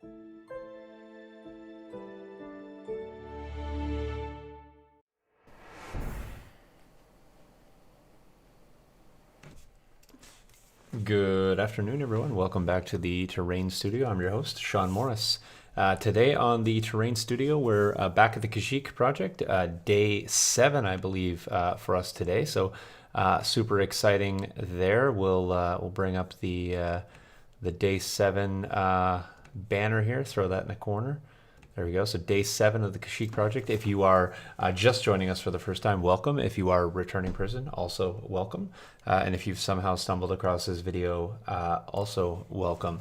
Good afternoon, everyone. Welcome back to the Terrain Studio. I'm your host, Sean Morris. Today on the Terrain Studio, we're back at the Kashyyyk Project, day 7, I believe, for us today. So super exciting there. We'll bring up the day 7 banner here. Throw that in the corner. There we go. So day 7 of the Kashyyyk Project. If you are just joining us for the first time, welcome. If you are a returning person, also welcome. And if you've somehow stumbled across this video, also welcome.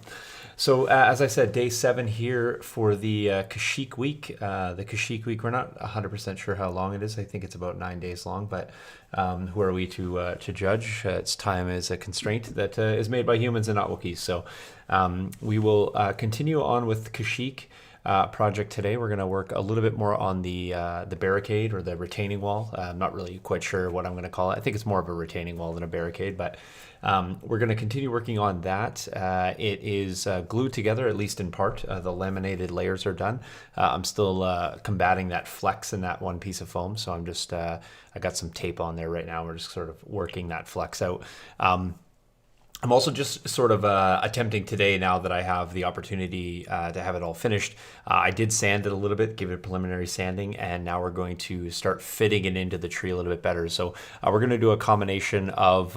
So as I said, day 7 here for the Kashyyyk week. The Kashyyyk week, we're not 100% sure how long it is. I think it's about 9 days long, but who are we to judge? Its time is a constraint that is made by humans and not Wookiees. So we will continue on with Kashyyyk project today. We're going to work a little bit more on the barricade or the retaining wall. I'm not really quite sure what I'm going to call it. I think it's more of a retaining wall than a barricade, but we're going to continue working on that. It is glued together, at least in part. The laminated layers are done. I'm still combating that flex in that one piece of foam, so I'm just I got some tape on there right now. We're just sort of working that flex out. I'm also just sort of attempting today, now that I have the opportunity to have it all finished. I did sand it a little bit, give it a preliminary sanding, and now we're going to start fitting it into the tree a little bit better. So we're going to do a combination of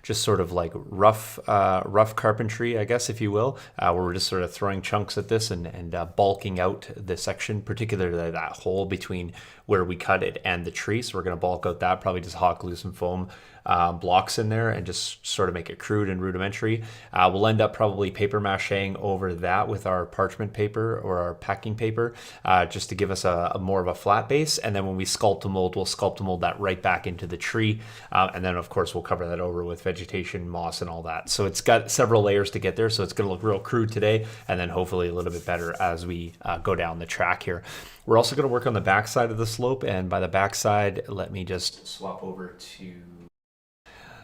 just sort of like rough carpentry, I guess, if you will, where we're just sort of throwing chunks at this and bulking out the section, particularly that hole between where we cut it and the tree. So we're going to bulk out that, probably just hot glue some foam blocks in there and just sort of make it crude and rudimentary. We'll end up probably paper macheing over that with our parchment paper or our packing paper, just to give us a more of a flat base. And then when we sculpt a mold, we'll sculpt a mold that right back into the tree. And then of course we'll cover that over with vegetation, moss, and all that. So it's got several layers to get there. So it's going to look real crude today, and then hopefully a little bit better as we go down the track here. We're also going to work on the back side of the slope, and by the back side, let me just swap over to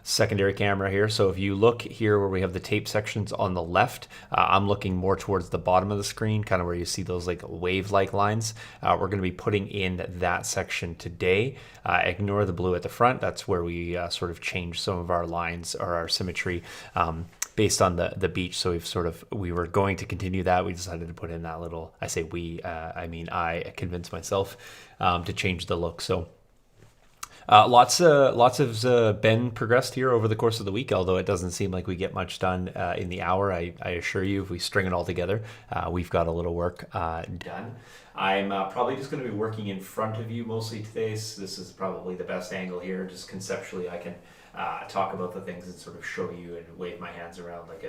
secondary camera here. So if you look here where we have the tape sections on the left, I'm looking more towards the bottom of the screen, kind of where you see those like wave-like lines. We're going to be putting in that section today. Ignore the blue at the front. That's where we sort of change some of our lines or our symmetry based on the beach. So we were going to continue that. We decided to put in that little, I say we, I mean I convinced myself to change the look. So lots has been progressed here over the course of the week, although it doesn't seem like we get much done in the hour. I assure you, if we string it all together, we've got a little work done. I'm probably just going to be working in front of you mostly today, so this is probably the best angle here. Just conceptually, I can talk about the things and sort of show you and wave my hands around like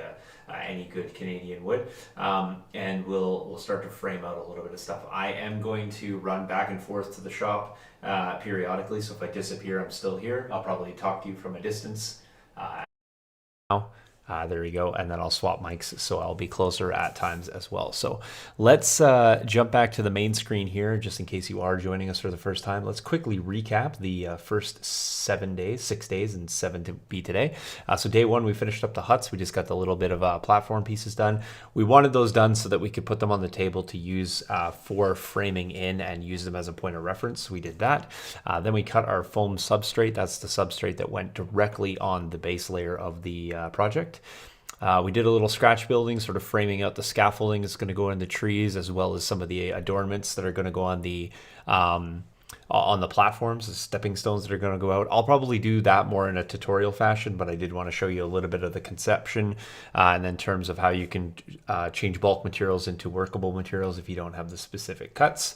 any good Canadian would. And we'll start to frame out a little bit of stuff. I am going to run back and forth to the shop periodically, so if I disappear, I'm still here. I'll probably talk to you from a distance now. There you go, and then I'll swap mics, so I'll be closer at times as well. So let's jump back to the main screen here, just in case you are joining us for the first time. Let's quickly recap the first 6 days, and 7 to be today. So day 1, we finished up the huts. We just got the little bit of platform pieces done. We wanted those done so that we could put them on the table to use for framing in and use them as a point of reference. So we did that. Then we cut our foam substrate. That's the substrate that went directly on the base layer of the project. We did a little scratch building, sort of framing out the scaffolding that's going to go in the trees, as well as some of the adornments that are going to go on the platforms, the stepping stones that are going to go out. I'll probably do that more in a tutorial fashion, but I did want to show you a little bit of the conception and then in terms of how you can change bulk materials into workable materials if you don't have the specific cuts.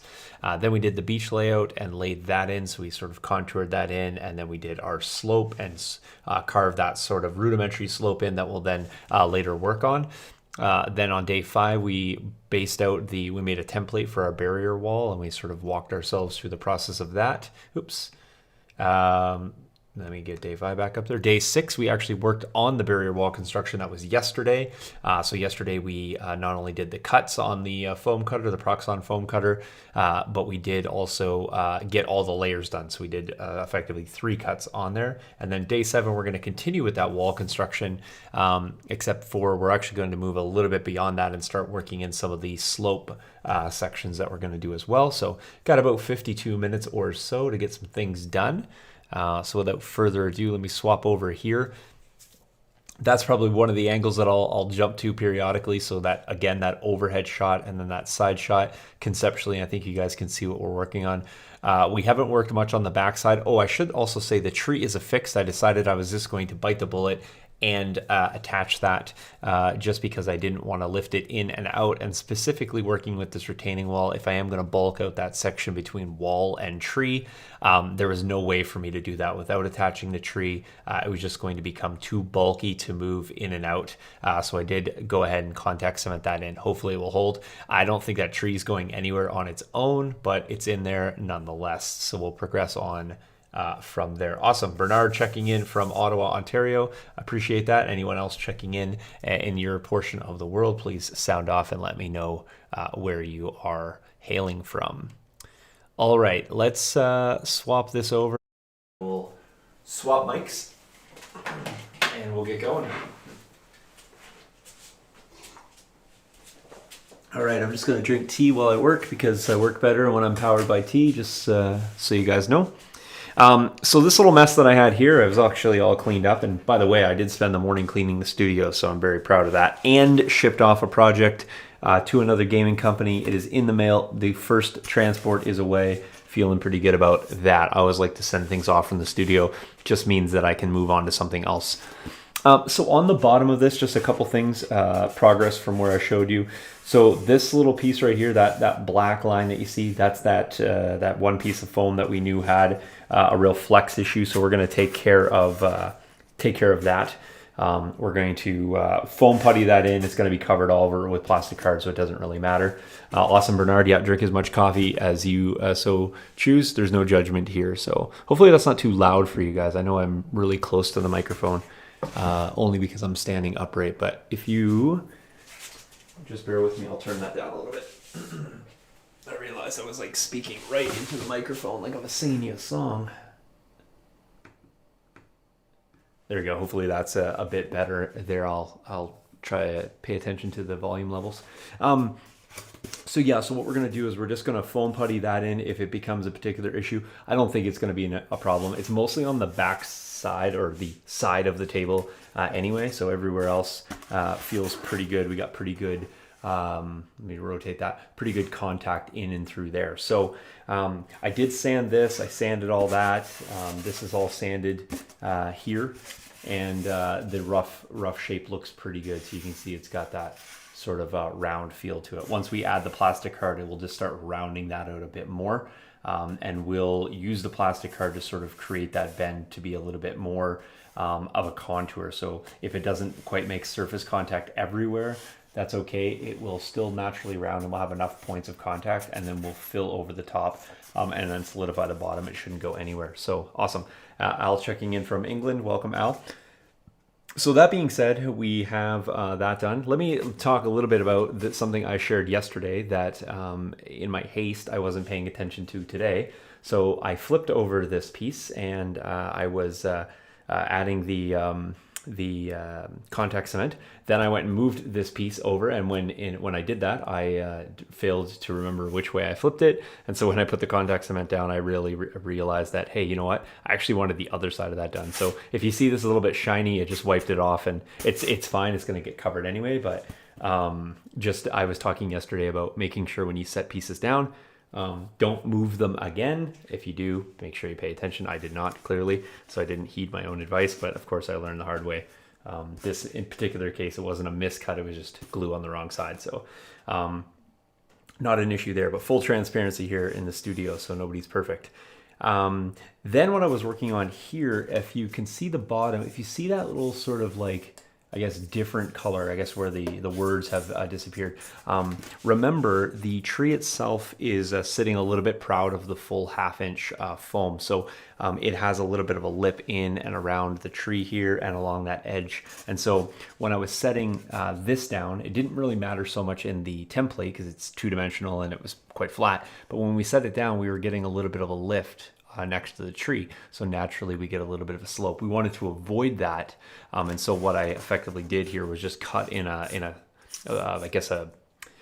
Then we did the beach layout and laid that in, so we sort of contoured that in, and then we did our slope and carved that sort of rudimentary slope in that we'll then later work on. Then on day 5, we based out we made a template for our barrier wall, and we sort of walked ourselves through the process of that. Oops. Let me get day 5 back up there. Day 6, we actually worked on the barrier wall construction. That was yesterday. So yesterday we not only did the cuts on the foam cutter, the Proxxon foam cutter, but we did also get all the layers done. So we did effectively 3 cuts on there. And then day 7, we're going to continue with that wall construction, except for we're actually going to move a little bit beyond that and start working in some of the slope sections that we're going to do as well. So got about 52 minutes or so to get some things done. So without further ado, let me swap over here. That's probably one of the angles that I'll jump to periodically. So that, again, that overhead shot and then that side shot. Conceptually, I think you guys can see what we're working on. We haven't worked much on the backside. Oh, I should also say the tree is affixed. I decided I was just going to bite the bullet and attach that just because I didn't want to lift it in and out, and specifically working with this retaining wall, if I am going to bulk out that section between wall and tree, there was no way for me to do that without attaching the tree. It was just going to become too bulky to move in and out, so I did go ahead and contact cement that in. Hopefully it will hold. I don't think that tree is going anywhere on its own, but it's in there nonetheless, so we'll progress on from there. Awesome. Bernard checking in from Ottawa, Ontario. Appreciate that. Anyone else checking in your portion of the world, please sound off and let me know where you are hailing from. All right, let's swap this over. We'll swap mics and we'll get going. All right, I'm just going to drink tea while I work because I work better when I'm powered by tea, just so you guys know. So this little mess that I had here, I was actually all cleaned up. And by the way, I did spend the morning cleaning the studio, so I'm very proud of that. And shipped off a project to another gaming company. It is in the mail. The first transport is away. Feeling pretty good about that. I always like to send things off from the studio. Just means that I can move on to something else. So on the bottom of this, just a couple things, progress from where I showed you. So this little piece right here, that black line that you see, that's that one piece of foam that we knew had a real flex issue. So we're going to take care of that. We're going to foam putty that in. It's going to be covered all over with plastic card, so it doesn't really matter. Awesome, Bernard. Yeah, drink as much coffee as you so choose. There's no judgment here. So hopefully that's not too loud for you guys. I know I'm really close to the microphone, only because I'm standing upright. But if you just bear with me, I'll turn that down a little bit. I realized I was like speaking right into the microphone like I was singing you a song. There we go. Hopefully that's a bit better there. I'll try to pay attention to the volume levels. So what we're going to do is we're just going to foam putty that in if it becomes a particular issue. I don't think it's going to be a problem. It's mostly on the back side or the side of the table anyway. So everywhere else feels pretty good. We got pretty good, let me rotate that, pretty good contact in and through there. So I did sand this. I sanded all that. This is all sanded here. And the rough shape looks pretty good. So you can see it's got that sort of round feel to it. Once we add the plastic card, it will just start rounding that out a bit more. And we'll use the plastic card to sort of create that bend to be a little bit more of a contour. So if it doesn't quite make surface contact everywhere, that's okay. It will still naturally round and we'll have enough points of contact, and then we'll fill over the top and then solidify the bottom. It shouldn't go anywhere. So awesome. Al checking in from England. Welcome, Al. So that being said, we have that done. Let me talk a little bit about something I shared yesterday that in my haste, I wasn't paying attention to today. So I flipped over this piece and I was adding the contact cement. Then I went and moved this piece over, and when I did that, I failed to remember which way I flipped it. And so when I put the contact cement down, I really realized that, hey, you know what? I actually wanted the other side of that done. So if you see this a little bit shiny, it just wiped it off, and it's fine. It's going to get covered anyway. But I was talking yesterday about making sure when you set pieces down, don't move them again. If you do, make sure you pay attention. I did not, clearly, so I didn't heed my own advice, but of course I learned the hard way. This in particular case, it wasn't a miscut, it was just glue on the wrong side. So not an issue there, but full transparency here in the studio, so nobody's perfect. Then what I was working on here, if you can see the bottom, if you see that little sort of like I guess, different color, I guess, where the words have disappeared. Remember, the tree itself is sitting a little bit proud of the full 1/2 inch foam. So it has a little bit of a lip in and around the tree here and along that edge. And so when I was setting this down, it didn't really matter so much in the template because it's 2-dimensional and it was quite flat. But when we set it down, we were getting a little bit of a lift next to the tree, so naturally we get a little bit of a slope. We wanted to avoid that, and so what I effectively did here was just cut in a I guess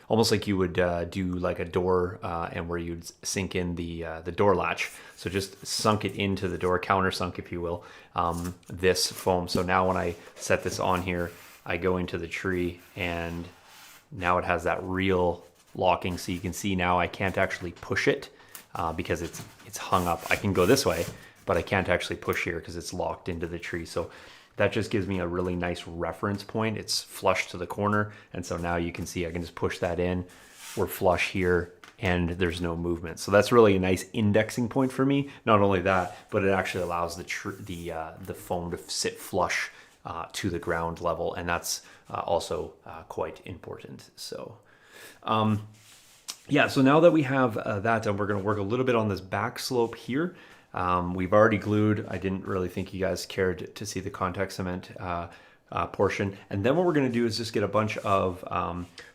almost like you would do like a door, and where you'd sink in the door latch. So just sunk it into the door, countersunk, if you will, this foam. So now when I set this on here, I go into the tree, and now it has that real locking. So you can see now I can't actually push it. Because it's hung up. I can go this way, but I can't actually push here because it's locked into the tree. So that just gives me a really nice reference point. It's flush to the corner, and so now you can see I can just push that in. We're flush here, and there's no movement. So that's really a nice indexing point for me. Not only that, but it actually allows the foam to sit flush to the ground level, and that's also quite important. So. Yeah, so now that we have that done, we're going to work a little bit on this back slope here. We've already glued. I didn't really think you guys cared to see the contact cement portion. And then what we're going to do is just get a bunch of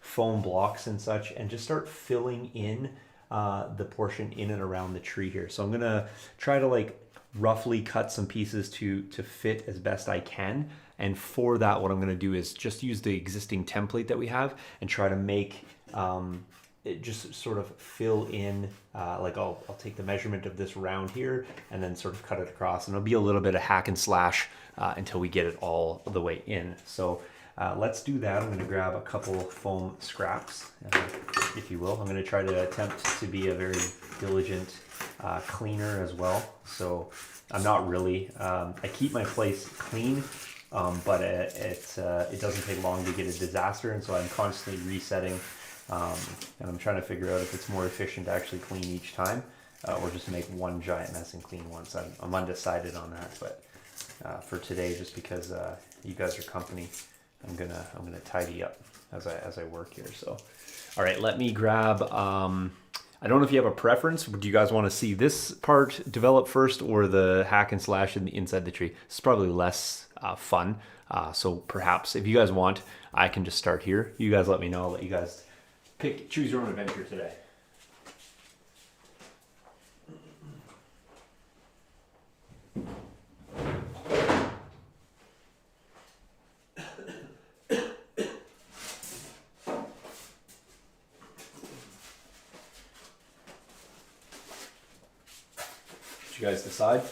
foam blocks and such and just start filling in the portion in and around the tree here. So I'm going to try to like roughly cut some pieces to fit as best I can. And for that, what I'm going to do is just use the existing template that we have and try to make it just sort of fill in, like I'll take the measurement of this round here and then sort of cut it across, and it'll be a little bit of hack and slash until we get it all the way in. So let's do that. I'm going to grab a couple foam scraps, if you will. I'm going to try to attempt to be a very diligent cleaner as well. So I'm not really, I keep my place clean, but it doesn't take long to get a disaster, and so I'm constantly resetting. And I'm trying to figure out if it's more efficient to actually clean each time or just make one giant mess and clean once. I'm undecided on that, but for today, just because you guys are company, I'm gonna tidy up as I work here. So, all right, let me grab. I don't know if you have a preference. Do you guys want to see this part develop first or the hack and slash inside the tree? It's probably less fun. So perhaps if you guys want, I can just start here. You guys let me know. I'll let you guys choose your own adventure today. Did you guys decide?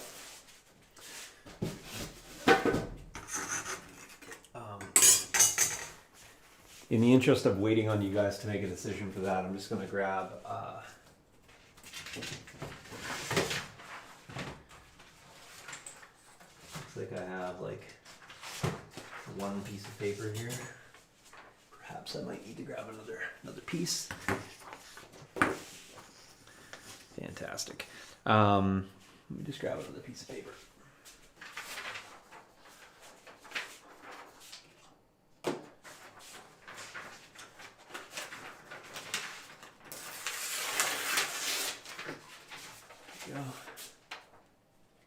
In the interest of waiting on you guys to make a decision for that, I'm just going to grab looks like I have like one piece of paper here. Perhaps I might need to grab another piece. Fantastic. Let me just grab another piece of paper.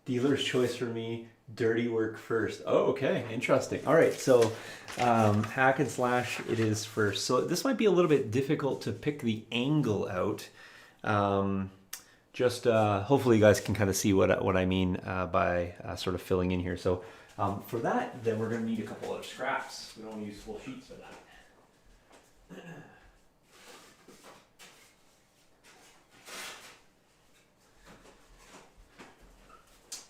Dealer's choice for me, dirty work first. Oh, okay, interesting. All right, so hack and slash it is first. So this might be a little bit difficult to pick the angle out. Hopefully you guys can kind of see what I mean by sort of filling in here. So for that, then we're going to need a couple other scraps. We don't use full sheets for that.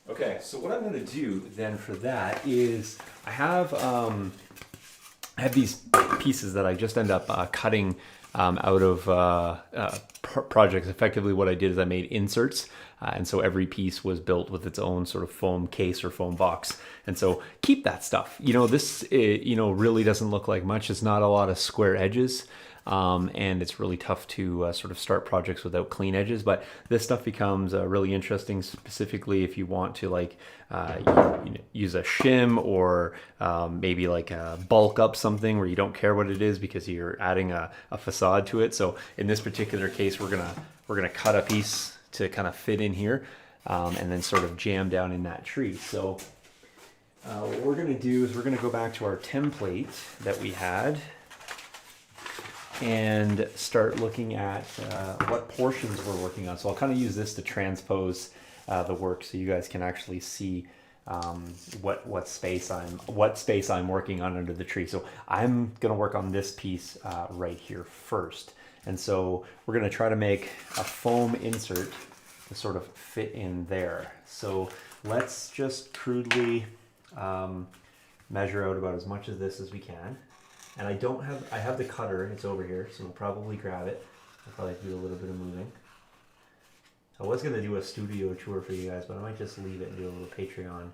Okay, so what I'm going to do then for that is I have these pieces that I just end up cutting out of projects. Effectively what I did is I made inserts, and so every piece was built with its own sort of foam case or foam box. And so keep that stuff. You know, this really doesn't look like much. It's not a lot of square edges. and it's really tough to sort of start projects without clean edges. But this stuff becomes really interesting, specifically if you want to like use a shim or maybe like bulk up something where you don't care what it is because you're adding a facade to it. So in this particular case, we're gonna cut a piece to kind of fit in here, and then sort of jam down in that tree. So what we're gonna do is we're gonna go back to our template that we had and start looking at what portions we're working on. So I'll kind of use this to transpose the work so you guys can actually see what space I'm working on under the tree. So I'm gonna work on this piece right here first. And so we're gonna try to make a foam insert to sort of fit in there. So let's just crudely measure out about as much of this as we can. And I have the cutter, it's over here, so we'll probably grab it. I'll probably do a little bit of moving. I was gonna do a studio tour for you guys, but I might just leave it and do a little Patreon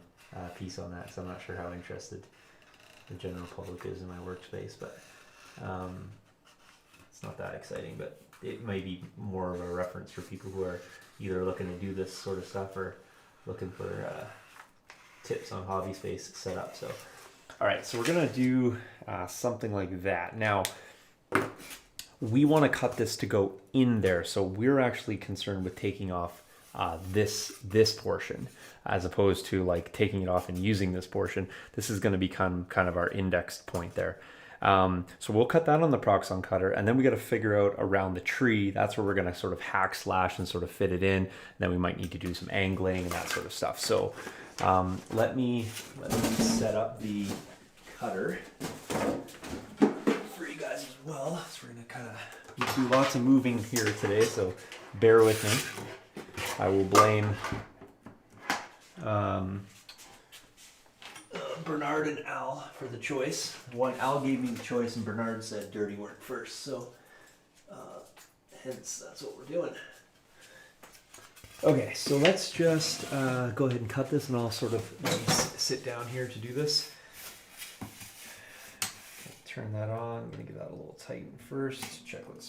piece on that, so I'm not sure how interested the general public is in my workspace, but it's not that exciting, but it might be more of a reference for people who are either looking to do this sort of stuff or looking for tips on hobby space setup. So, all right, so we're gonna do something like that. Now, we want to cut this to go in there, so we're actually concerned with taking off this portion as opposed to like taking it off and using this portion. This is going to become kind of our indexed point there. So we'll cut that on the Proxxon cutter, and then we got to figure out around the tree. That's where we're going to sort of hack slash and sort of fit it in. And then we might need to do some angling and that sort of stuff. So let me set up the cutter for you guys as well. So we're going to kind of do lots of moving here today, so bear with me. I will blame Bernard and Al for the choice. Al gave me the choice and Bernard said dirty work first, so hence that's what we're doing. Okay, so let's just go ahead and cut this, and I'll sort of sit down here to do this. Turn that on. I'm going to give that a little tighten first. Check what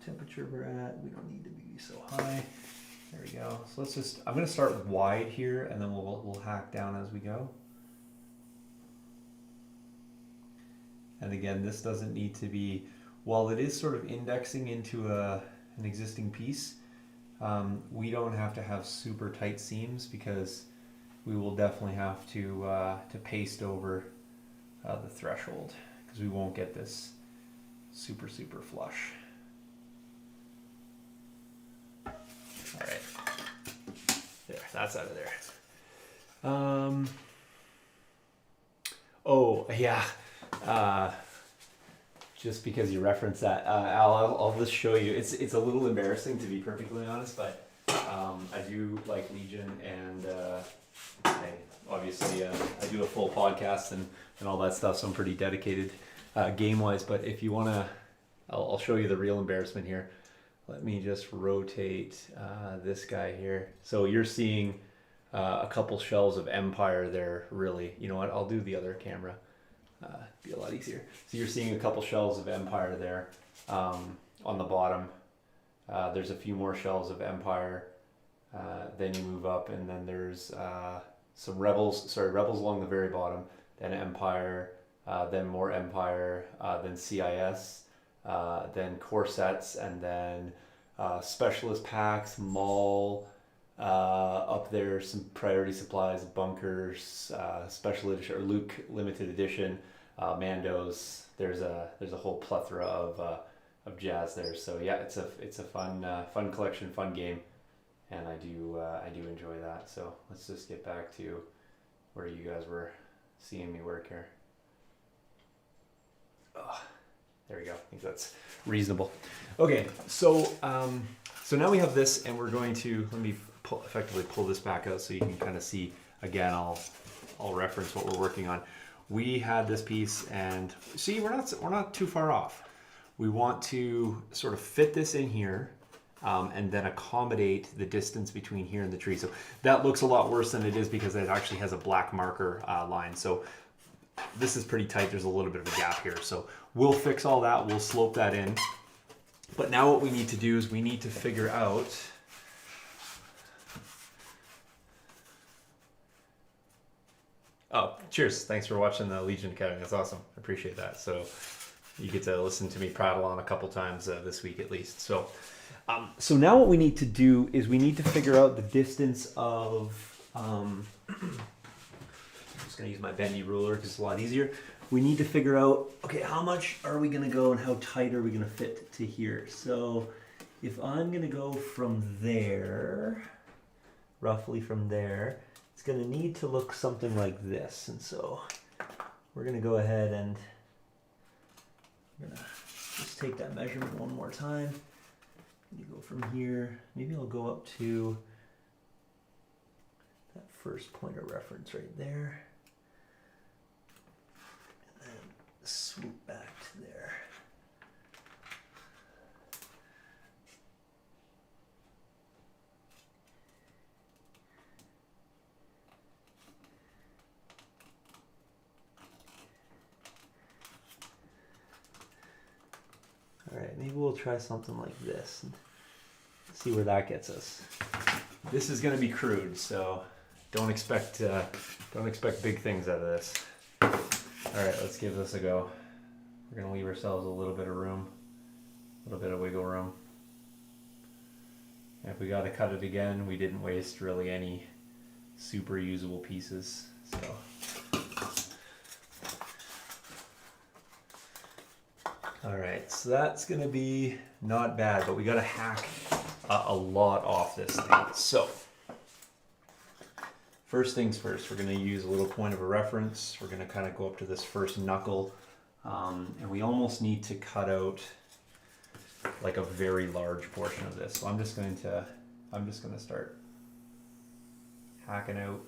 temperature we're at. We don't need to be so high. There we go. So let's just, I'm going to start wide here, and then we'll hack down as we go. And again, this doesn't need to be, while it is sort of indexing into an existing piece, we don't have to have super tight seams because we will definitely have to paste over the threshold because we won't get this super flush. All right, there, that's out of there. Oh yeah, just because you referenced that, Al, I'll just show you. It's a little embarrassing, to be perfectly honest, but I do like Legion, and obviously I do a full podcast and all that stuff, so I'm pretty dedicated game-wise. But if you want to, I'll show you the real embarrassment here. Let me just rotate this guy here. So you're seeing a couple shells of Empire there, really. You know what, I'll do the other camera. Be a lot easier. So you're seeing a couple shells of Empire there on the bottom. There's a few more shells of Empire. Then you move up, and then there's some Rebels along the very bottom, then Empire, then more Empire, then CIS, then core sets, and then specialist packs, Maul, up there, some priority supplies, bunkers, special edition or Luke limited edition, Mandos. There's a whole plethora of jazz there. So yeah, it's a fun collection, fun game, and I do enjoy that. So let's just get back to where you guys were seeing me work here. Oh, there we go. I think that's reasonable. Okay, so now we have this, and we're going to, let me effectively pull this back out so you can kind of see. Again, I'll reference what we're working on. We had this piece, and see, we're not too far off. We want to sort of fit this in here, and then accommodate the distance between here and the tree. So that looks a lot worse than it is because it actually has a black marker line. So this is pretty tight. There's a little bit of a gap here. So we'll fix all that. We'll slope that in, But now what we need to do is we need to figure out Oh, cheers. Thanks for watching the Legion Academy. That's awesome. I appreciate that. So you get to listen to me prattle on a couple times this week at least. So now what we need to do is we need to figure out the distance of, I'm just going to use my bendy ruler because it's a lot easier. We need to figure out, okay, how much are we going to go and how tight are we going to fit to here? So if I'm going to go from there, roughly from there, it's going to need to look something like this. And so we're going to go ahead and I'm going to just take that measurement one more time. You go from here, maybe I'll go up to that first point of reference right there. And then swoop back to there. All right, maybe we'll try something like this and see where that gets us. This is going to be crude, so don't expect big things out of this. All right, let's give this a go. We're going to leave ourselves a little bit of room, a little bit of wiggle room. And if we got to cut it again, we didn't waste really any super usable pieces. So. All right, so that's gonna be not bad, but we gotta hack a lot off this thing. So, first things first, we're gonna use a little point of a reference. We're gonna kind of go up to this first knuckle, and we almost need to cut out like a very large portion of this. So I'm just gonna start hacking out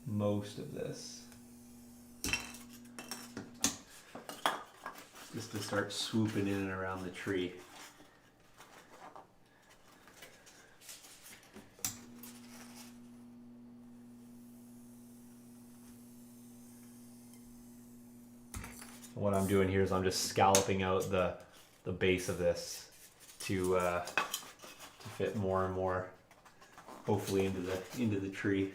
most of this. Just to start swooping in and around the tree. What I'm doing here is I'm just scalloping out the base of this to fit more and more, hopefully into the tree.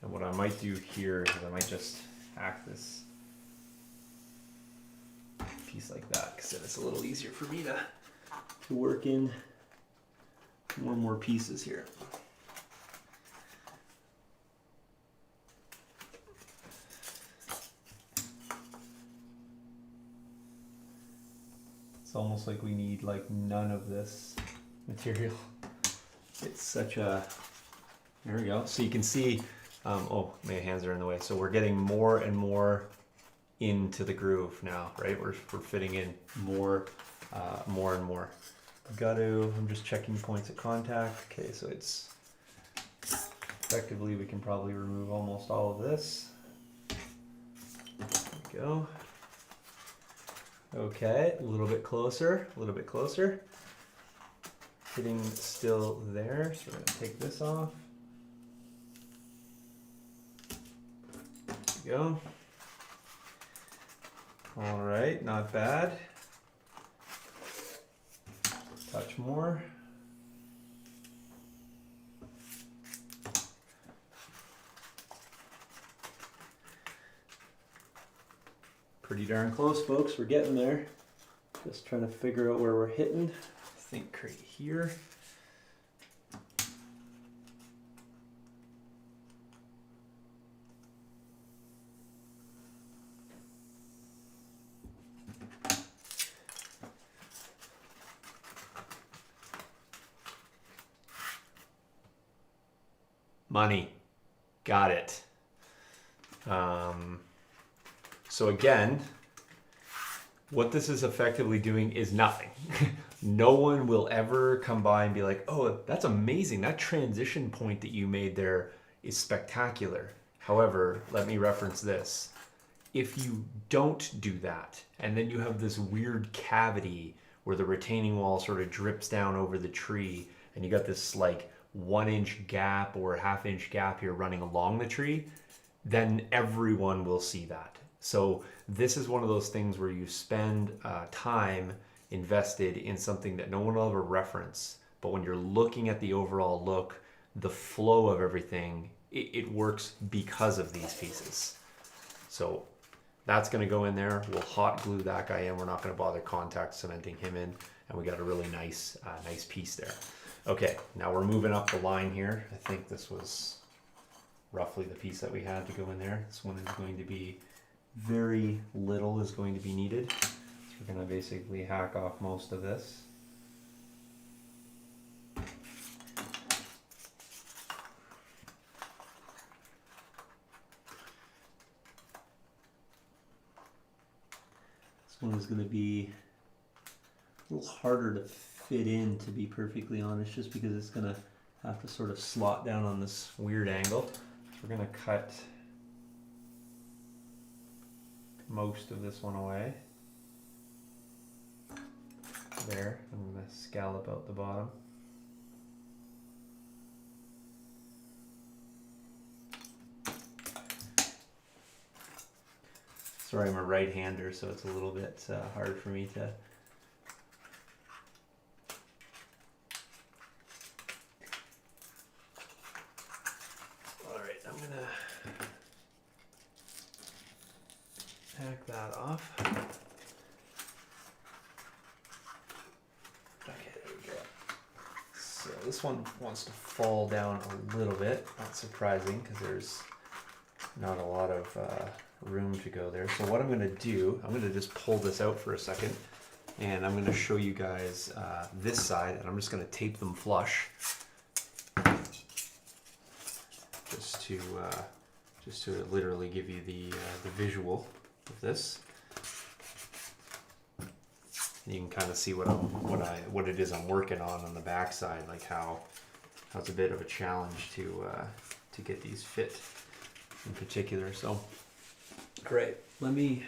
And what I might do here is I might just hack this piece like that, because then it's a little easier for me to work in more and more pieces here. It's almost like we need like none of this material. It's such a, there we go. So you can see, oh, my hands are in the way. So we're getting more and more into the groove now, right? We're fitting in more and more. I'm just checking points of contact. Okay, so it's effectively, we can probably remove almost all of this. There we go. Okay, a little bit closer, Hitting still there, so we're gonna take this off. There we go. All right, not bad. Touch more. Pretty darn close, folks. We're getting there. Just trying to figure out where we're hitting. I think right here. Money. Got it. So again, what this is effectively doing is nothing. No one will ever come by and be like, oh, that's amazing. That transition point that you made there is spectacular. However, let me reference this. If you don't do that, and then you have this weird cavity where the retaining wall sort of drips down over the tree, and you got this like 1 inch gap or ½ inch gap here running along the tree, then everyone will see that. So this is one of those things where you spend time invested in something that no one will ever reference, but when you're looking at the overall look, the flow of everything, it works because of these pieces. So that's going to go in there. We'll hot glue that guy in. We're not going to bother contact cementing him in, and we got a really nice piece there. Okay, now we're moving up the line here. I think this was roughly the piece that we had to go in there. This one is going to be very little is going to be needed. So we're going to basically hack off most of this. This one is going to be a little harder to fit in, to be perfectly honest, just because it's going to have to sort of slot down on this weird angle. So we're going to cut most of this one away. There, I'm going to scallop out the bottom. Sorry, I'm a right-hander, so it's a little bit hard for me to hack that off. Okay, there we go. So this one wants to fall down a little bit. Not surprising, because there's not a lot of room to go there. So what I'm going to do, I'm going to just pull this out for a second, and I'm going to show you guys this side, and I'm just going to tape them flush, just to literally give you the visual of this. You can kind of see what it is I'm working on the back side, like how it's a bit of a challenge to get these fit in particular. So great. Let me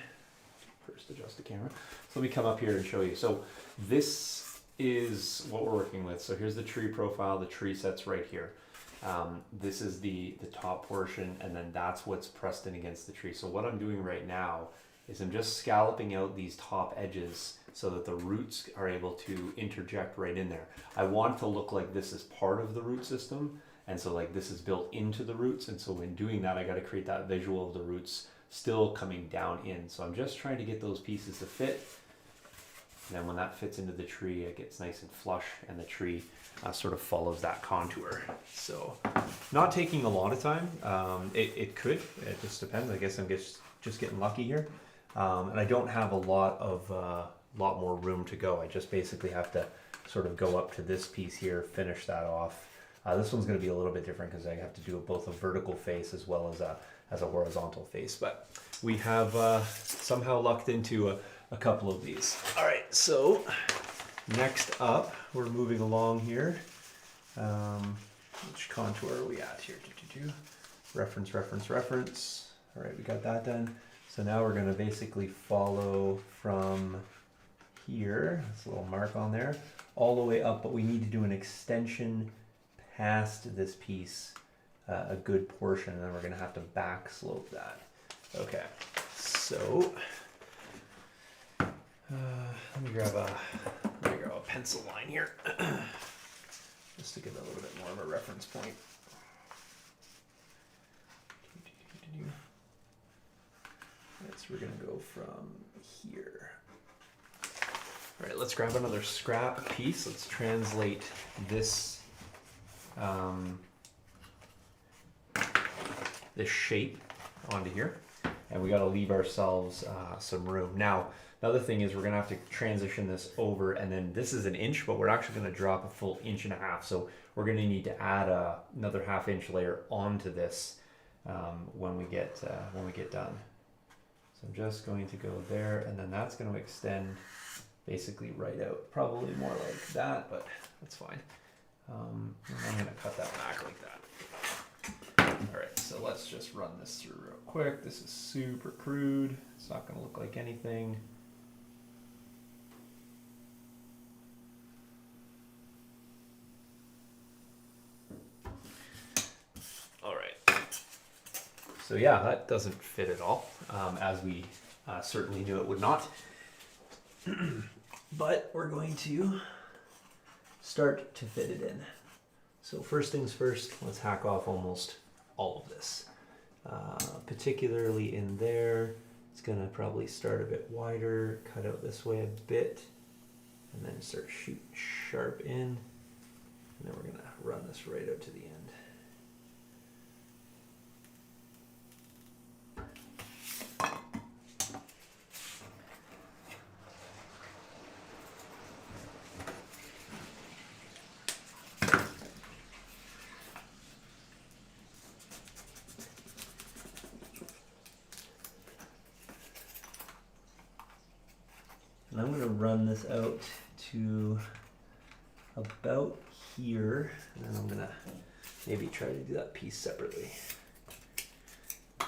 first adjust the camera. So let me come up here and show you. So this is what we're working with. So here's the tree profile. The tree set's right here. This is the top portion, and then that's what's pressed in against the tree. So what I'm doing right now is I'm just scalloping out these top edges so that the roots are able to interject right in there. I want it to look like this is part of the root system, and so like this is built into the roots, and so when doing that I got to create that visual of the roots still coming down in. So I'm just trying to get those pieces to fit. And then when that fits into the tree, it gets nice and flush, and the tree sort of follows that contour. So not taking a lot of time. It could. It just depends. I guess I'm just getting lucky here. And I don't have a lot more room to go. I just basically have to sort of go up to this piece here, finish that off. This one's going to be a little bit different because I have to do both a vertical face as well as a horizontal face. But we have somehow lucked into a couple of these. All right, so next up, we're moving along here. Which contour are we at here? Reference, reference, reference. All right, we got that done. So now we're going to basically follow from here, this little mark on there, all the way up, but we need to do an extension past this piece, a good portion, and then we're going to have to back slope that. Okay, so let me grab a pencil line here, just to give it a little bit more of a reference point. Right, so we're going to go from here. All right, let's grab another scrap piece. Let's translate this this shape onto here, and we got to leave ourselves some room. Now, another thing is we're going to have to transition this over, and then this is 1 inch, but we're actually going to drop a full 1.5 inches. So we're going to need to add another 1/2 inch layer onto this when we get done. So I'm just going to go there, and then that's going to extend basically right out, probably more like that, but that's fine. And I'm going to cut that back like that. All right, so let's just run this through real quick. This is super crude. It's not going to look like anything. All right. So yeah, that doesn't fit at all, as we certainly knew it would not. But we're going to start to fit it in. So first things first, let's hack off almost all of this. Particularly in there, it's gonna probably start a bit wider, cut out this way a bit, and then start shooting sharp in. And then we're gonna run this right out to the end. And I'm going to run this out to about here, and then I'm going to maybe try to do that piece separately. There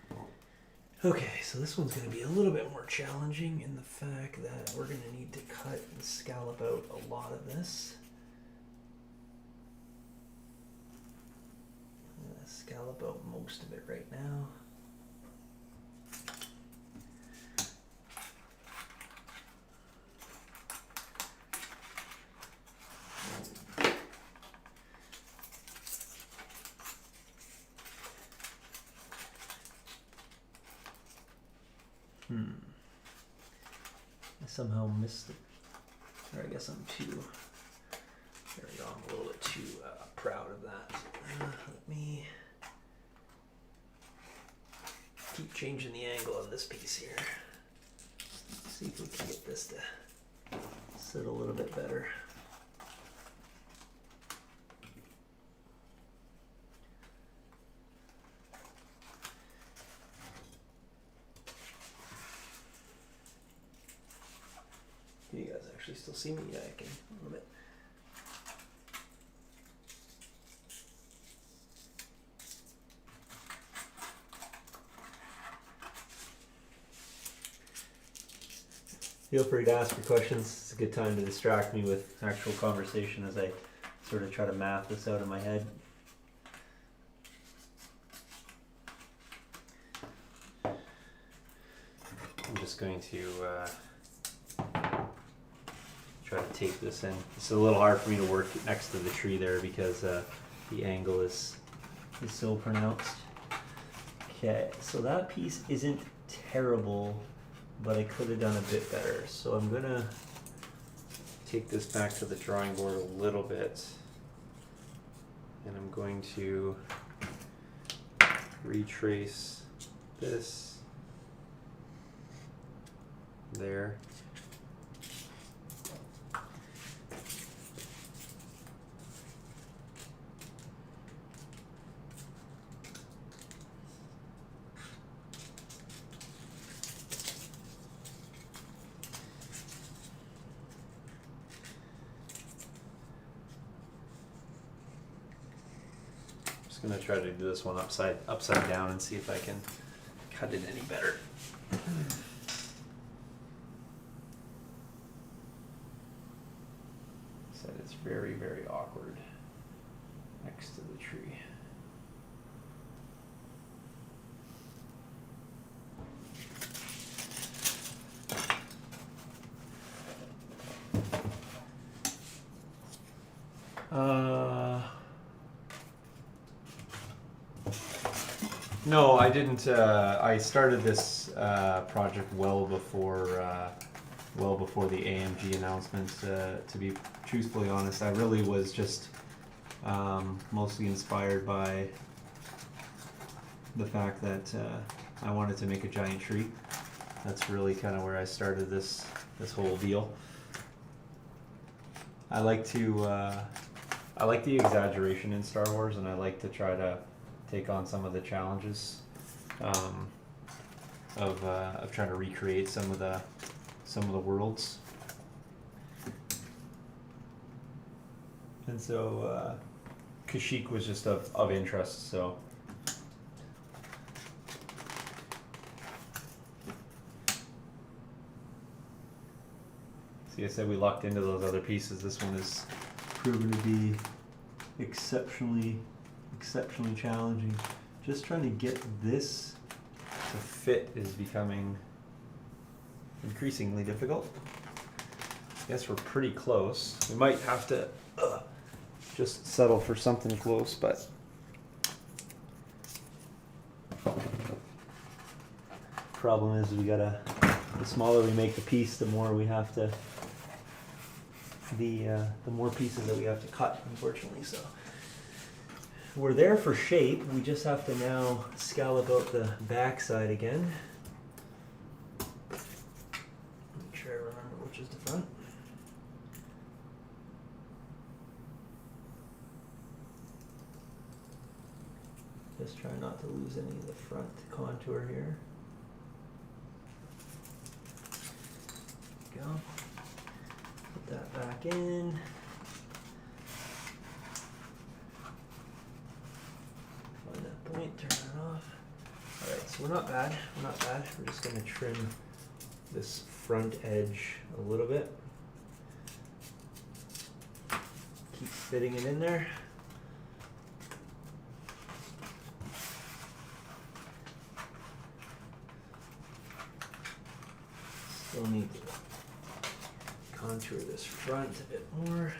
we go. Okay, so this one's going to be a little bit more challenging in the fact that we're going to need to cut and scallop out a lot of this. I'm going to scallop out most of it right now. I somehow missed it. Or I guess I'm too, there we go, I'm a little bit too proud of that. Let me keep changing the angle on this piece here. See if we can get this to sit a little bit better. Can you guys actually still see me? Yeah, I can a little bit. Feel free to ask your questions. It's a good time to distract me with actual conversation as I sort of try to math this out in my head. I'm just going to try to tape this in. It's a little hard for me to work next to the tree there because the angle is so pronounced. Okay, so that piece isn't terrible, but I could have done a bit better. So I'm gonna take this back to the drawing board a little bit, and I'm going to retrace this there. I'm gonna try to do this one upside down and see if I can cut it any better. Said it's very, very awkward next to the tree. No, I didn't. I started this project well before the AMG announcement. To be truthfully honest, I really was just mostly inspired by the fact that I wanted to make a giant tree. That's really kind of where I started this whole deal. I like the exaggeration in Star Wars, and I like to try to take on some of the challenges of trying to recreate some of the worlds. And so Kashyyyk was just of interest. So see, I said we lucked into those other pieces. This one is proven to be exceptionally challenging. just trying to get this to fit is becoming increasingly difficult. I guess we're pretty close. We might have to just settle for something close, but problem is the smaller we make the piece, the more we have to, the more pieces that we have to cut, unfortunately. So we're there for shape. We just have to now scallop out the back side again. Make sure I remember which is the front. Just try not to lose any of the front contour here. There we go. Put that back in. Find that point, turn it off. Alright, so we're not bad. We're not bad. We're just going to trim this front edge a little bit. Keep fitting it in there. Still need to contour this front a bit more.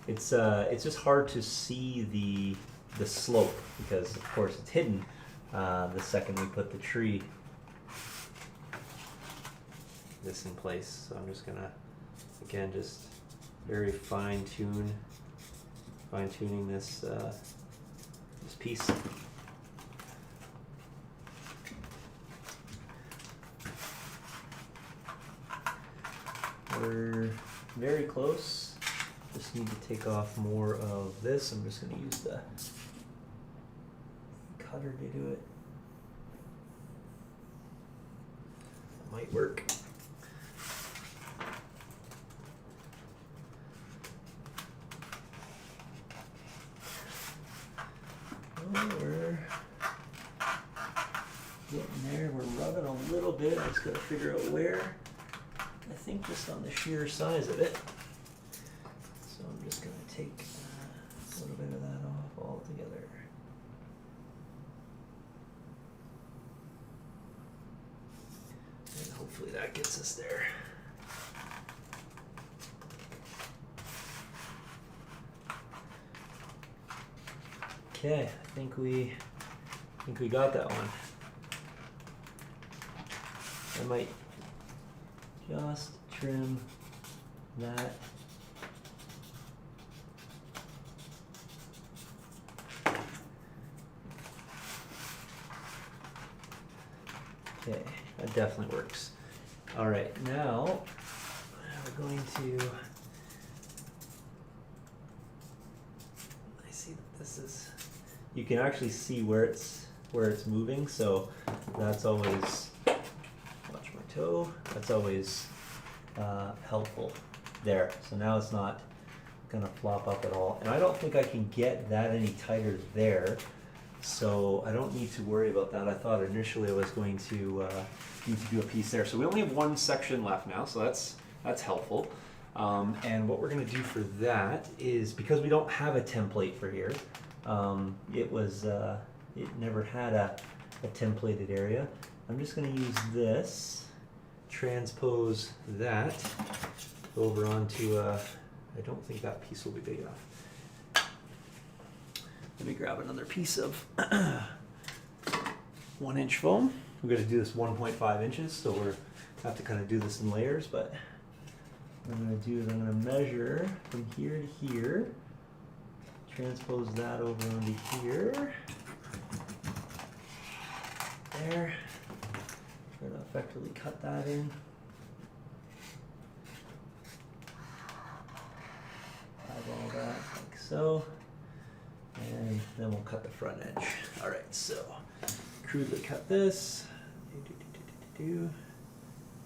It's just hard to see the slope because of course it's hidden the second we put the tree this in place. So I'm just gonna again just very fine-tuning this this piece. We're very close. Just need to take off more of this. I'm just going to use the cutter to do it. That might work. Oh, we're getting there. We're rubbing a little bit. I just got to figure out where. I think just on the sheer size of it. So I'm just going to take a little bit of that off altogether. And hopefully that gets us there. Okay, I think we got that one. I might just trim that. Okay, that definitely works. All right, now we're going to, I see that this is, you can actually see where it's moving, so that's always, watch my toe, that's always helpful there. So now it's not gonna flop up at all. And I don't think I can get that any tighter there, so I don't need to worry about that. I thought initially I was going to need to do a piece there. So we only have one section left now, so that's helpful. And what we're gonna do for that is, because we don't have a template for here, it never had a templated area. I'm just going to use this, transpose that over onto, I don't think that piece will be big enough. Let me grab another piece of 1-inch foam. We're going to do this 1.5 inches, so we'll have to kind of do this in layers, but what I'm going to do is I'm going to measure from here to here, transpose that over onto here, there. Try to effectively cut that in. Eyeball that like so. And then we'll cut the front edge. Alright, so crudely cut this.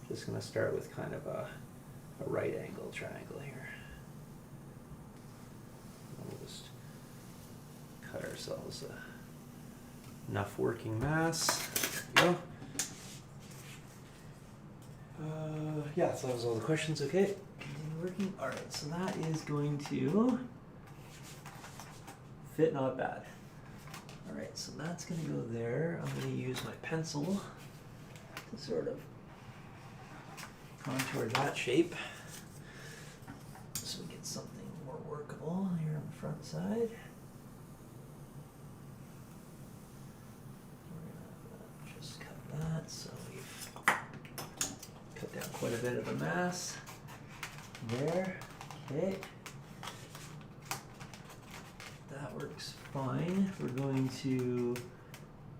Just going to start with kind of a right angle triangle here. We'll just cut ourselves enough working mass. There we go. Yeah, so that was all the questions. Okay, continue working? All right, so that is going to fit not bad. All right, so that's gonna go there. I'm gonna use my pencil to sort of contour that shape so we get something more workable here on the front side. We're gonna just cut that so we've cut down quite a bit of the mass there. Okay. That works fine. We're going to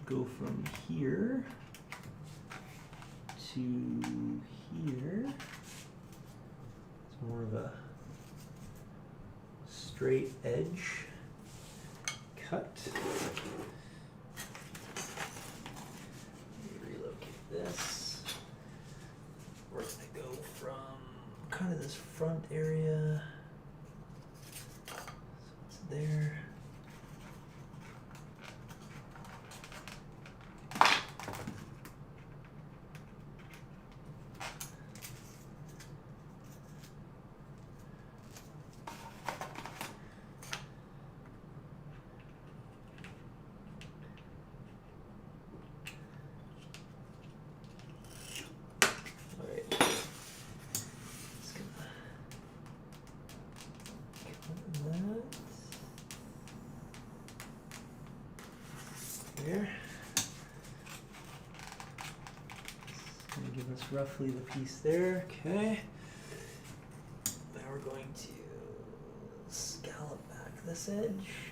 go from here to here. It's more of a straight edge cut. Let me relocate this. We're going to go from kind of this front area. So it's there. There. It's going to give us roughly the piece there. Okay. Now we're going to scallop back this edge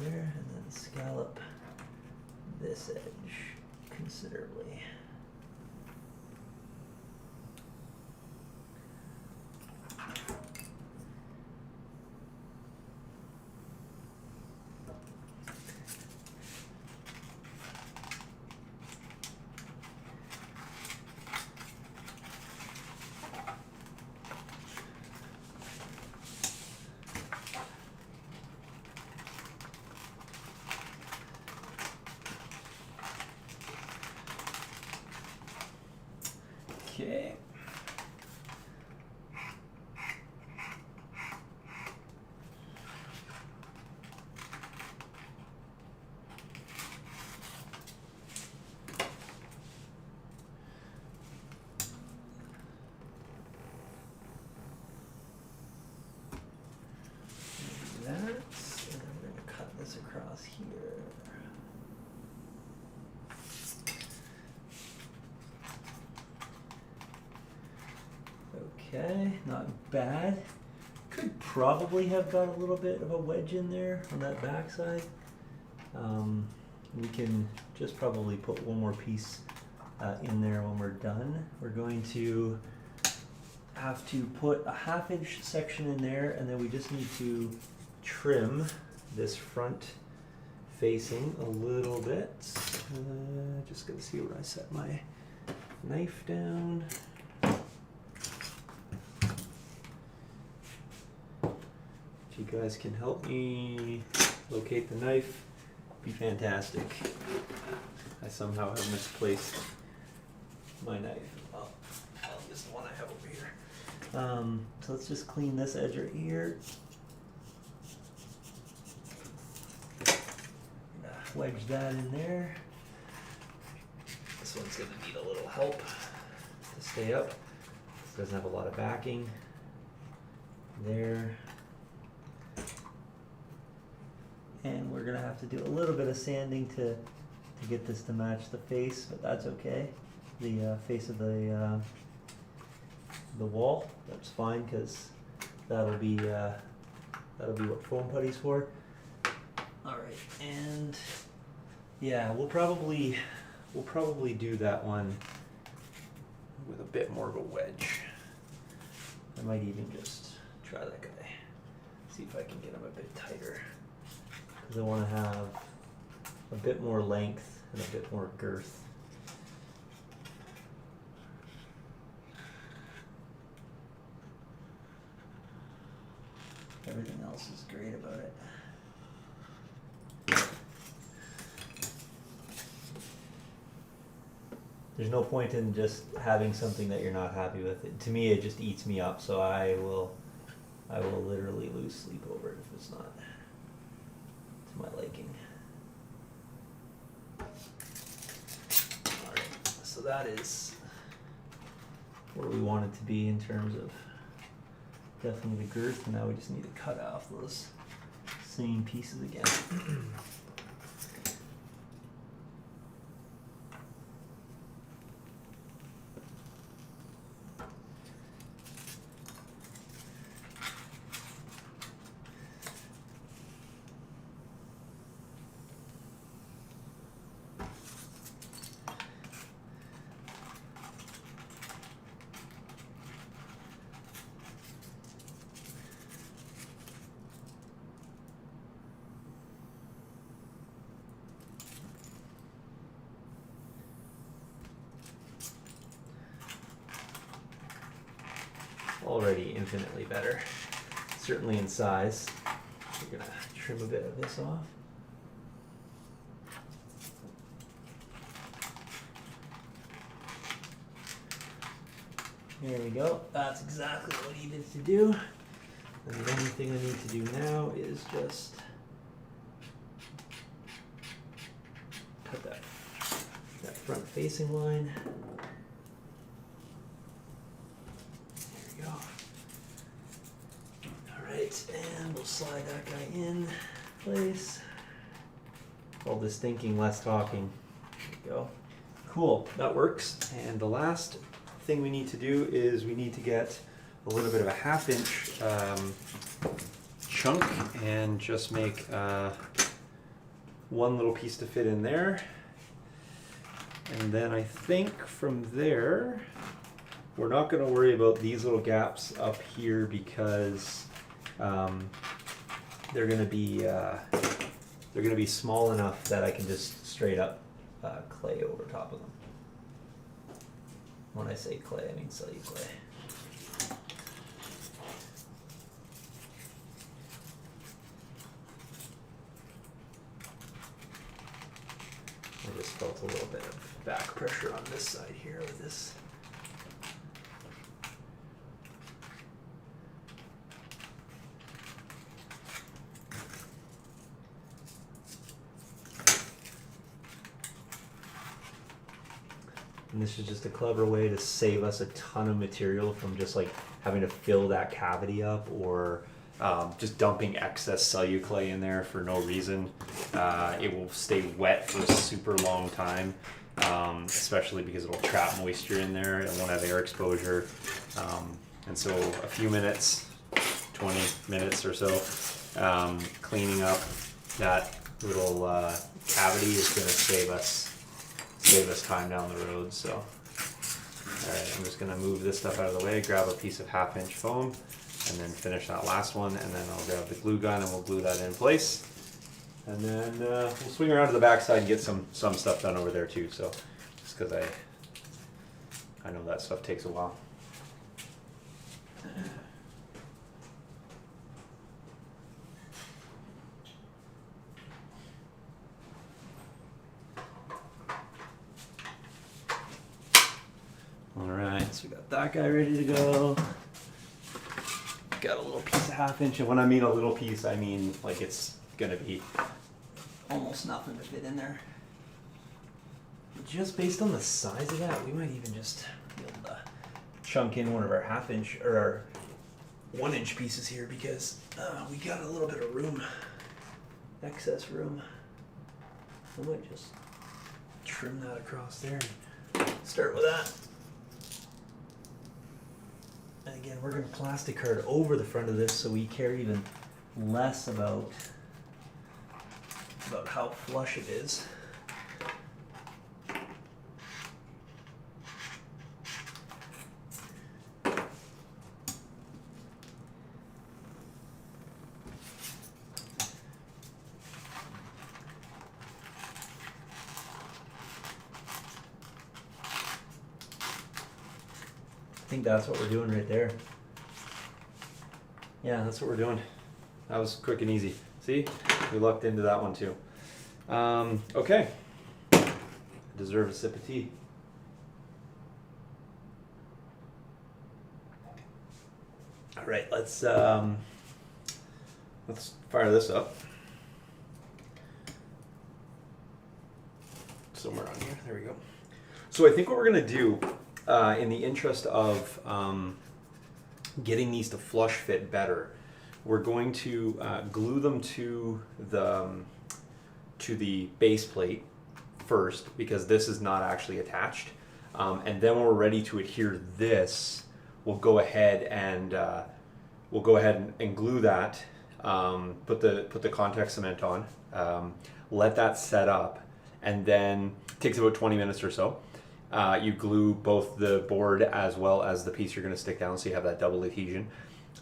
there, and then scallop this edge considerably. Okay. Do that, and then we're going to cut this across here. Okay, not bad. Could probably have got a little bit of a wedge in there on that back side. We can just probably put one more piece in there when we're done. We're going to have to put a 1/2 inch section in there, and then we just need to trim this front facing a little bit. Just gonna see where I set my knife down. If you guys can help me locate the knife, be fantastic. I somehow have misplaced my knife. I'll use the one I have over here. So let's just clean this edge right here. Wedge that in there. This one's going to need a little help to stay up. This doesn't have a lot of backing. There. And we're going to have to do a little bit of sanding to get this to match the face, but that's okay. The face of the wall, that's fine, because that'll be what foam putty's for. All right, and yeah, we'll probably do that one with a bit more of a wedge. I might even just try that guy, see if I can get him a bit tighter, because I want to have a bit more length and a bit more girth. Everything else is great about it. there's no point in just having something that you're not happy with. To me, it just eats me up. So I will literally lose sleep over it if it's not to my liking. All right, so that is where we want it to be in terms of definitely the girth. And now we just need to cut off those same pieces again. Already infinitely better, certainly in size. We're gonna trim a bit of this off. There we go. That's exactly what I needed to do. And the only thing I need to do now is just cut that front facing line. And we'll slide that guy in place. All this thinking, less talking. There we go. Cool, that works. And the last thing we need to do is we need to get a little bit of a 1/2 inch chunk and just make one little piece to fit in there. And then I think from there, we're not going to worry about these little gaps up here because they're going to be small enough that I can just straight up clay over top of them. When I say clay, I mean cellular clay. I just felt a little bit of back pressure on this side here with this. And this is just a clever way to save us a ton of material from just like having to fill that cavity up or just dumping excess cellular clay in there for no reason. It will stay wet for a super long time, especially because it'll trap moisture in there. It won't have air exposure. And so a few minutes, 20 minutes or so, cleaning up that little cavity is going to save us time down the road. So alright, I'm just going to move this stuff out of the way, grab a piece of 1/2 inch foam, and then finish that last one, and then I'll grab the glue gun and we'll glue that in place. And then we'll swing around to the back side and get some stuff done over there too. So just because I know that stuff takes a while. Alright, so we got that guy ready to go. Got a little piece of 1/2 inch, and when I mean a little piece, I mean like it's gonna be almost nothing to fit in there. Just based on the size of that, we might even just be able to chunk in one of our 1/2 inch or our 1 inch pieces here because we got a little bit of room, excess room. I might just trim that across there and start with that. And again, we're going to plastic card over the front of this so we care even less about how flush it is. I think that's what we're doing right there. Yeah, that's what we're doing. That was quick and easy. See? We lucked into that one too. Okay. I deserve a sip of tea. Right, let's fire this up. Somewhere on here, there we go. So I think what we're gonna do, in the interest of getting these to flush fit better, we're going to glue them to the base plate first, because this is not actually attached. And then when we're ready to adhere this, we'll go ahead and glue that. Put the contact cement on. Let that set up, and then it takes about 20 minutes or so. You glue both the board as well as the piece you're going to stick down, so you have that double adhesion.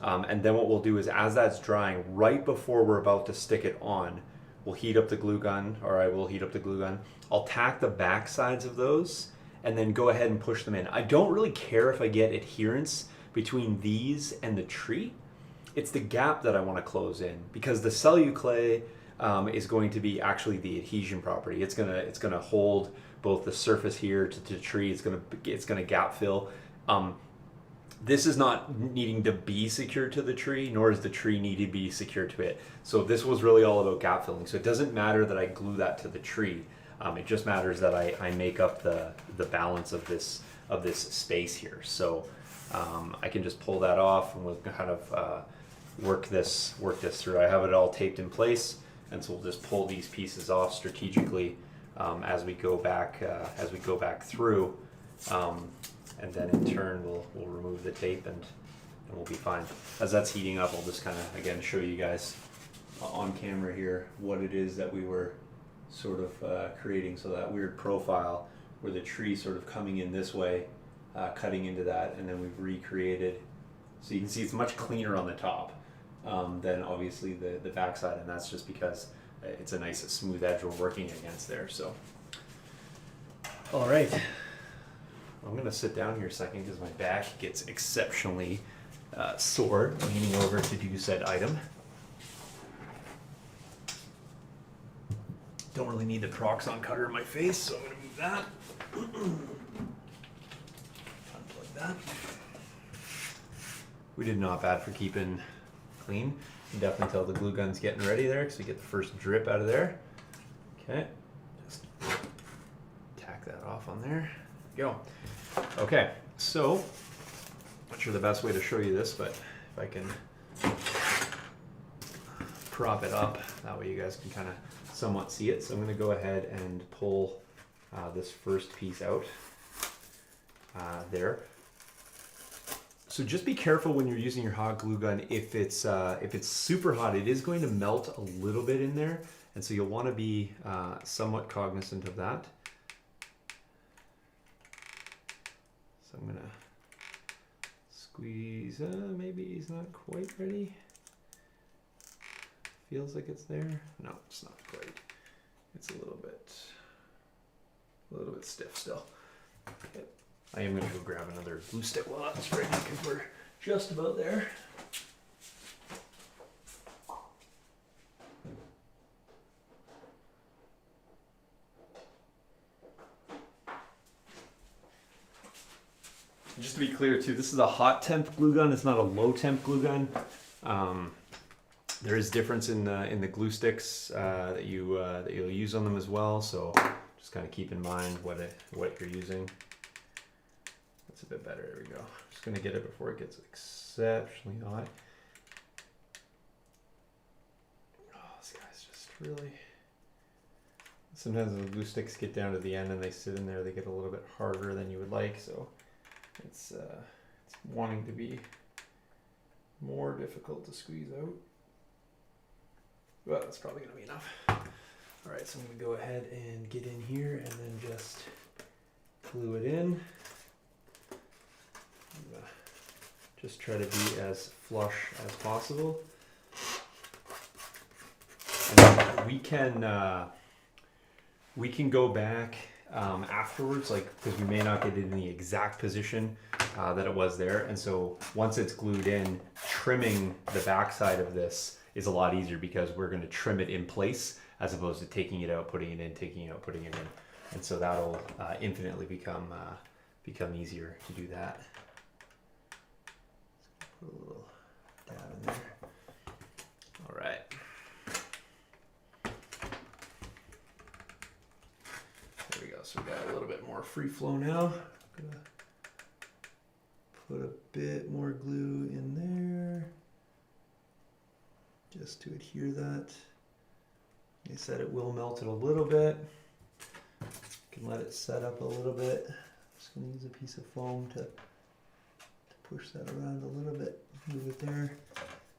And then what we'll do is, as that's drying, right before we're about to stick it on, we'll heat up the glue gun, or I will heat up the glue gun. I'll tack the back sides of those and then go ahead and push them in. I don't really care if I get adherence between these and the tree. It's the gap that I want to close in, because the celluclay is going to be actually the adhesion property. It's gonna hold both the surface here to the tree. It's gonna gap fill. This is not needing to be secured to the tree, nor does the tree need to be secured to it. So this was really all about gap filling. So it doesn't matter that I glue that to the tree. It just matters that I make up the balance of this space here. So I can just pull that off, and we'll kind of work this through. I have it all taped in place, and so we'll just pull these pieces off strategically as we go back through. And then in turn we'll remove the tape, and we'll be fine. As that's heating up, I'll just kind of again show you guys on camera here what it is that we were sort of creating. So that weird profile where the tree sort of coming in this way, cutting into that, and then we've recreated. So you can see it's much cleaner on the top than obviously the backside, and that's just because it's a nice smooth edge we're working against there. So all right. I'm going to sit down here a second because my back gets exceptionally sore leaning over to do said item. Don't really need the Proxxon cutter in my face, so I'm going to move that. Unplug that. We did not bad for keeping clean. You can definitely tell the glue gun's getting ready there, because we get the first drip out of there. Okay, just tack that off on there. Go. Okay, so not sure the best way to show you this, but if I can prop it up, that way you guys can kind of somewhat see it. So I'm going to go ahead and pull this first piece out there. So just be careful when you're using your hot glue gun. If it's super hot, it is going to melt a little bit in there, and so you'll want to be somewhat cognizant of that. So I'm gonna squeeze. Maybe he's not quite ready. Feels like it's there. No, it's not quite. It's a little bit stiff still. Okay. I am gonna go grab another glue stick while that's ready, because we're just about there. Just to be clear too, this is a hot temp glue gun. It's not a low temp glue gun. There is difference in the glue sticks that you'll use on them as well. So just kind of keep in mind what you're using. That's a bit better. There we go. Just gonna get it before it gets exceptionally hot. Oh, this guy's just really. Sometimes the glue sticks get down to the end and they sit in there. They get a little bit harder than you would like. So. It's wanting to be more difficult to squeeze out, but that's probably going to be enough. All right, so I'm going to go ahead and get in here and then just glue it in. Just try to be as flush as possible. And we can go back afterwards, like, because we may not get it in the exact position that it was there, and so once it's glued in, trimming the backside of this is a lot easier, because we're going to trim it in place as opposed to taking it out, putting it in, taking it out, putting it in, and so that'll infinitely become easier to do that. Put a little dab in there. All right. There we go. So we got a little bit more free flow now. I'm gonna put a bit more glue in there just to adhere that. Like I said, it will melt it a little bit. You can let it set up a little bit. I'm just going to use a piece of foam to push that around a little bit. Move it there.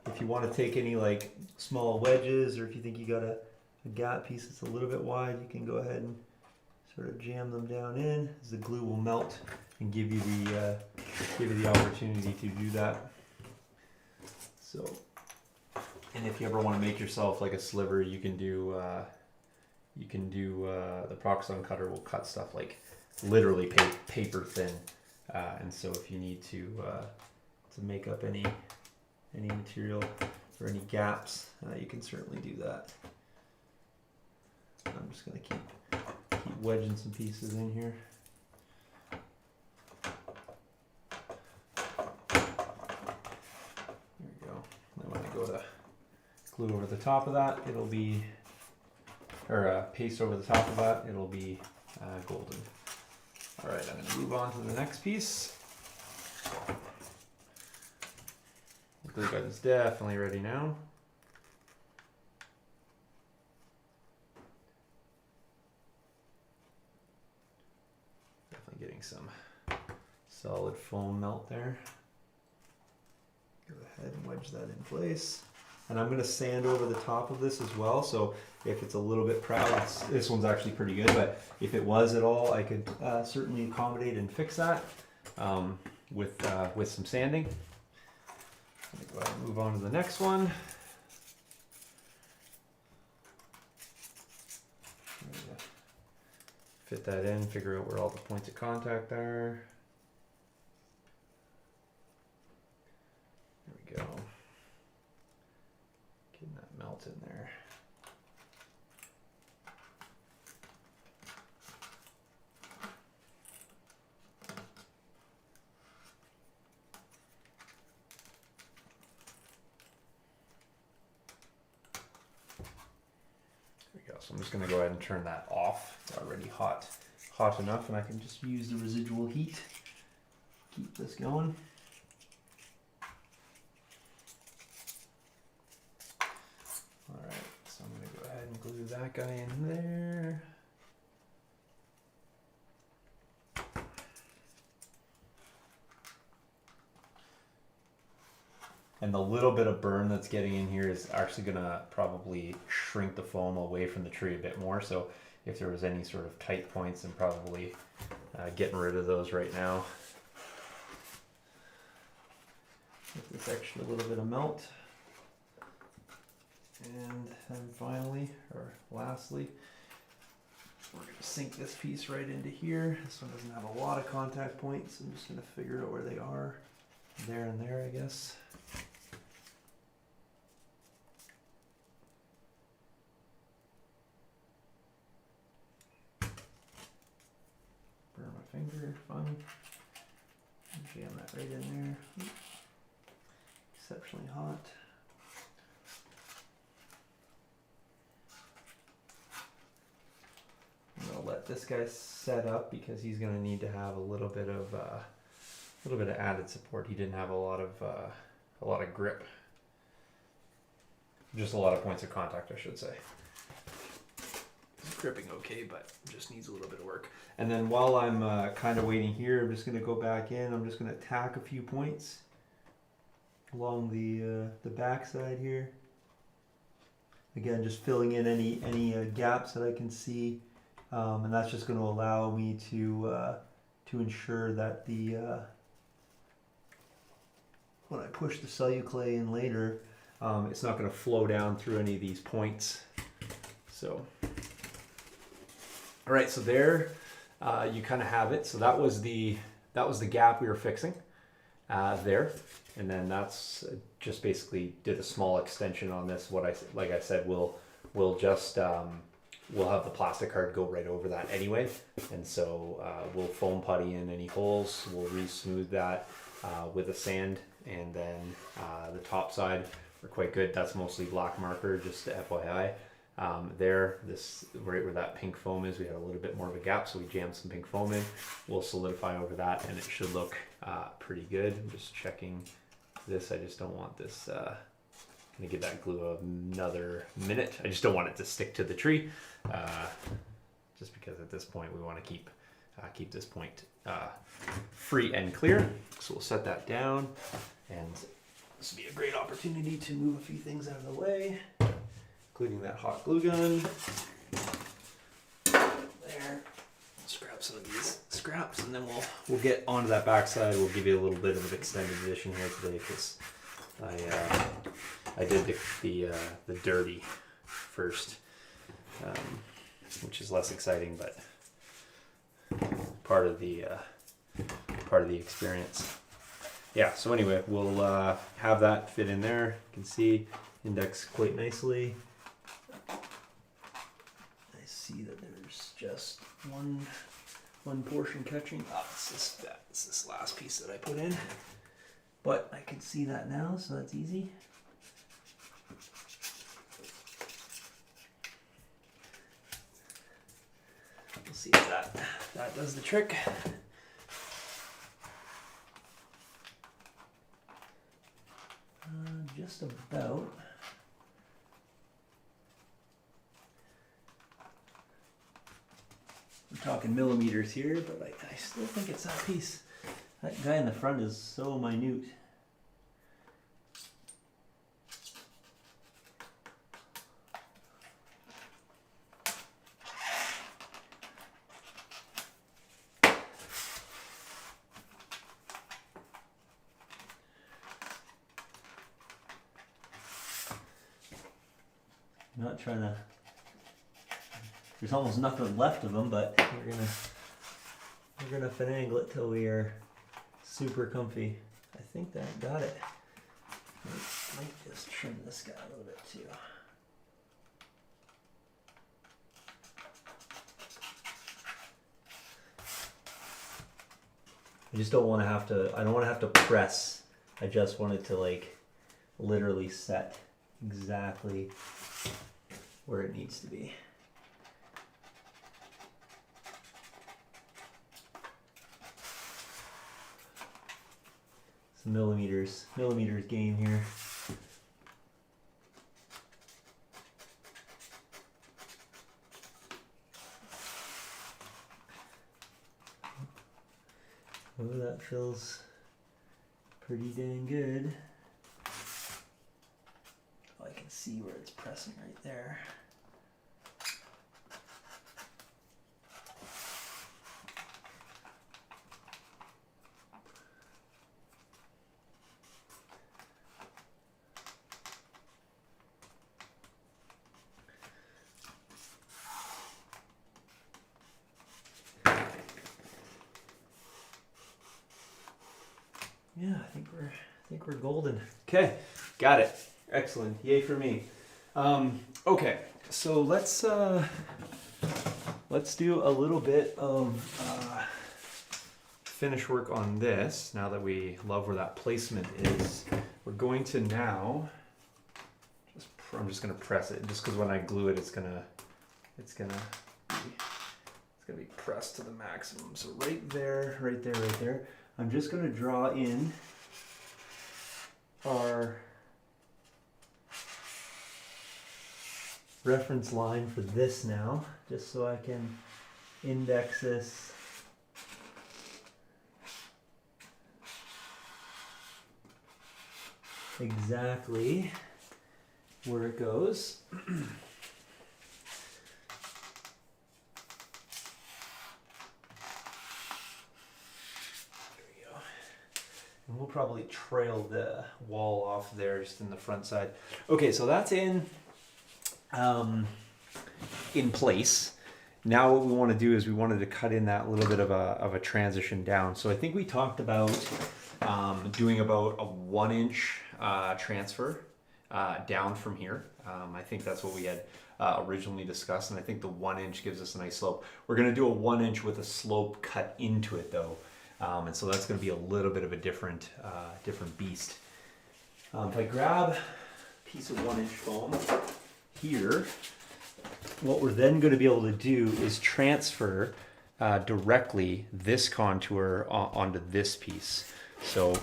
If you want to take any like small wedges, or if you think you got a gap piece that's a little bit wide, you can go ahead and sort of jam them down in, as the glue will melt and give you the opportunity to do that. So, and if you ever want to make yourself like a sliver, you can do the Proxxon cutter will cut stuff like literally paper thin, and so if you need to make up any material or any gaps, you can certainly do that. I'm just going to keep wedging some pieces in here. There we go. Then when I go to glue over the top of that, it'll be, or paste over the top of that, it'll be golden. All right, I'm going to move on to the next piece. The glue gun is definitely ready now. Definitely getting some solid foam melt there. Go ahead and wedge that in place. And I'm going to sand over the top of this as well, so if it's a little bit proud, this one's actually pretty good, but if it was at all, I could certainly accommodate and fix that with some sanding. Let me go ahead and move on to the next one. Fit that in, figure out where all the points of contact are. There we go. Getting that melt in there. So I'm just going to go ahead and turn that off. It's already hot enough, and I can just use the residual heat. Keep this going. All right, so I'm going to go ahead and glue that guy in there. And the little bit of burn that's getting in here is actually going to probably shrink the foam away from the tree a bit more. So if there was any sort of tight points, I'm probably getting rid of those right now. Get this extra little bit of melt. And then finally, or lastly, we're going to sink this piece right into here. This one doesn't have a lot of contact points. I'm just going to figure out where they are. There and there, I guess. Burn my finger, fun. Jam that right in there. Exceptionally hot. I'm gonna let this guy set up because he's gonna need to have a little bit of added support. He didn't have a lot of grip. Just a lot of points of contact, I should say. He's gripping okay, but just needs a little bit of work. And then while I'm kind of waiting here, I'm just going to go back in. I'm just going to tack a few points along the back side here. Again, just filling in any gaps that I can see, and that's just going to allow me to ensure that when I push the celluclay in later, it's not going to flow down through any of these points. So, all right, so there you kind of have it. So that was the gap we were fixing there, and then that's just basically did a small extension on this. Like I said, we'll just we'll have the plastic card go right over that anyway, and so we'll foam putty in any holes. We'll re-smooth that with a sand and then the top side are quite good. That's mostly black marker, just FYI. There, this right where that pink foam is, we had a little bit more of a gap, so we jammed some pink foam in. We'll solidify over that, and it should look pretty good. I'm just checking this. I just don't want this. Gonna give that glue another minute. I just don't want it to stick to the tree, just because at this point we want to keep this point free and clear. So we'll set that down, and this will be a great opportunity to move a few things out of the way, including that hot glue gun. There. Let's grab some of these scraps, and then we'll get onto that back side. We'll give you a little bit of an extended edition here today, because I did the dirty first, which is less exciting, but part of the experience. Yeah. So anyway, we'll have that fit in there. You can see index quite nicely. I see that there's just one portion catching. It's this last piece that I put in, but I can see that now, so that's easy. We'll see if that does the trick. Just about. We're talking millimeters here, but I still think it's that piece. That guy in the front is so minute. I'm not trying to. There's almost nothing left of them, but we're gonna finagle it till we are super comfy. I think that got it. Might just trim this guy a little bit too. I just don't want to have to. I don't want to have to press. I just want it to like literally set exactly where it needs to be. Some millimeters gain here. Oh, that feels pretty dang good. I can see where it's pressing right there. Yeah, I think we're golden. Okay, got it. Excellent. Yay for me. Okay, so let's do a little bit of finish work on this. Now that we love where that placement is, we're going to now I'm just gonna press it, just because when I glue it, it's gonna be pressed to the maximum. So right there. I'm just going to draw in our reference line for this now, just so I can index this exactly where it goes. And we'll probably trail the wall off there just in the front side. Okay, so that's in place. Now what we want to do is we wanted to cut in that little bit of a transition down. So I think we talked about doing about a 1 inch transfer down from here. I think that's what we had originally discussed, and I think the 1 inch gives us a nice slope. We're going to do a 1 inch with a slope cut into it though. And so that's going to be a little bit of a different beast. If I grab a piece of 1-inch foam here, what we're then going to be able to do is transfer directly this contour onto this piece. So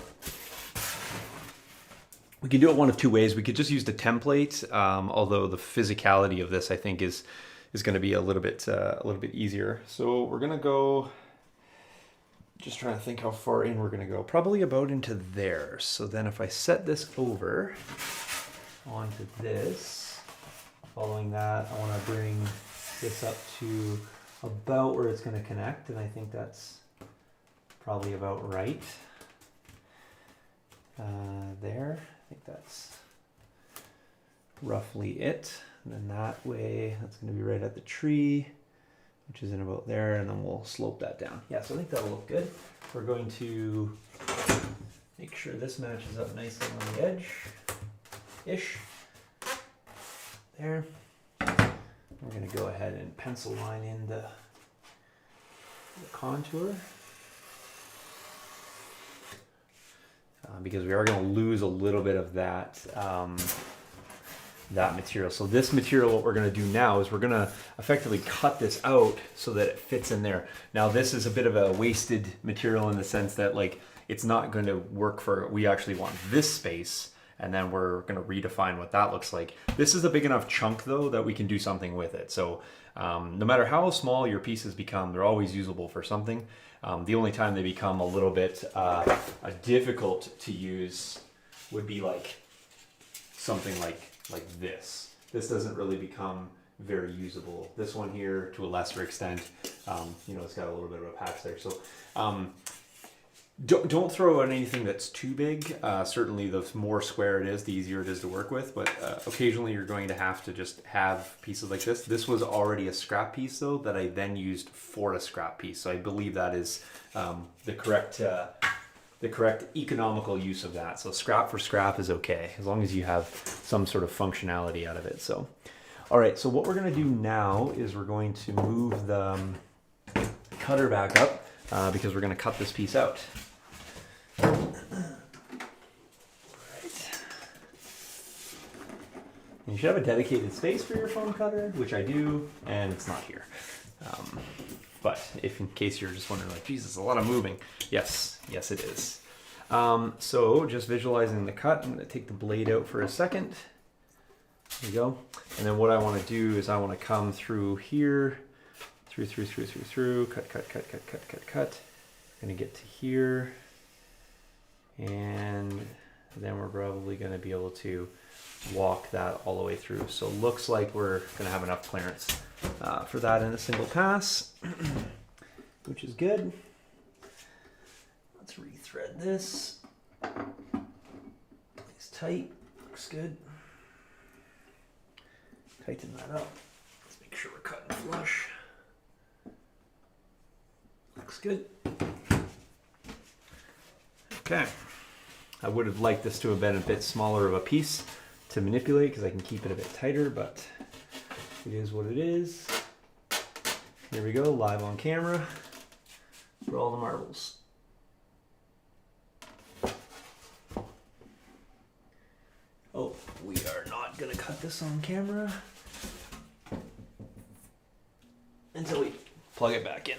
we can do it one of two ways. We could just use the template, although the physicality of this, I think, is going to be a little bit easier. So we're going to go, just trying to think how far in we're going to go. Probably about into there. So then if I set this over onto this, following that, I want to bring this up to about where it's going to connect, and I think that's probably about right. There, I think that's roughly it. And then that way, that's going to be right at the tree, which is in about there, and then we'll slope that down. Yeah, so I think that'll look good. We're going to make sure this matches up nicely on the edge-ish. There. We're going to go ahead and pencil line in the contour. Because we are going to lose a little bit of that that material. So this material, what we're going to do now is we're going to effectively cut this out so that it fits in there. Now this is a bit of a wasted material in the sense that like it's not going to work for, we actually want this space, and then we're going to redefine what that looks like. This is a big enough chunk though that we can do something with it. So no matter how small your pieces become, they're always usable for something. The only time they become a little bit difficult to use would be like something like this. This doesn't really become very usable. This one here, to a lesser extent, you know, it's got a little bit of a patch there. So don't throw out anything that's too big. Certainly the more square it is, the easier it is to work with, but occasionally you're going to have to just have pieces like this. This was already a scrap piece though that I then used for a scrap piece. So I believe that is the correct economical use of that. So scrap for scrap is okay, as long as you have some sort of functionality out of it. So, all right, so what we're gonna do now is we're going to move the cutter back up because we're gonna cut this piece out. All right. And you should have a dedicated space for your foam cutter, which I do, and it's not here. But if in case you're just wondering like, Jesus, a lot of moving. Yes, it is. So just visualizing the cut, I'm gonna take the blade out for a second. There you go. And then what I wanna do is I wanna come through here, through, cut. Gonna get to here. And then we're probably gonna be able to walk that all the way through. So looks like we're gonna have enough clearance for that in a single pass, which is good. Let's rethread this. It's tight, looks good. Tighten that up. Let's make sure we're cutting flush. Looks good. Okay. I would have liked this to have been a bit smaller of a piece to manipulate because I can keep it a bit tighter, but it is what it is. Here we go, live on camera for all the marbles. Oh, we are not gonna cut this on camera until we plug it back in.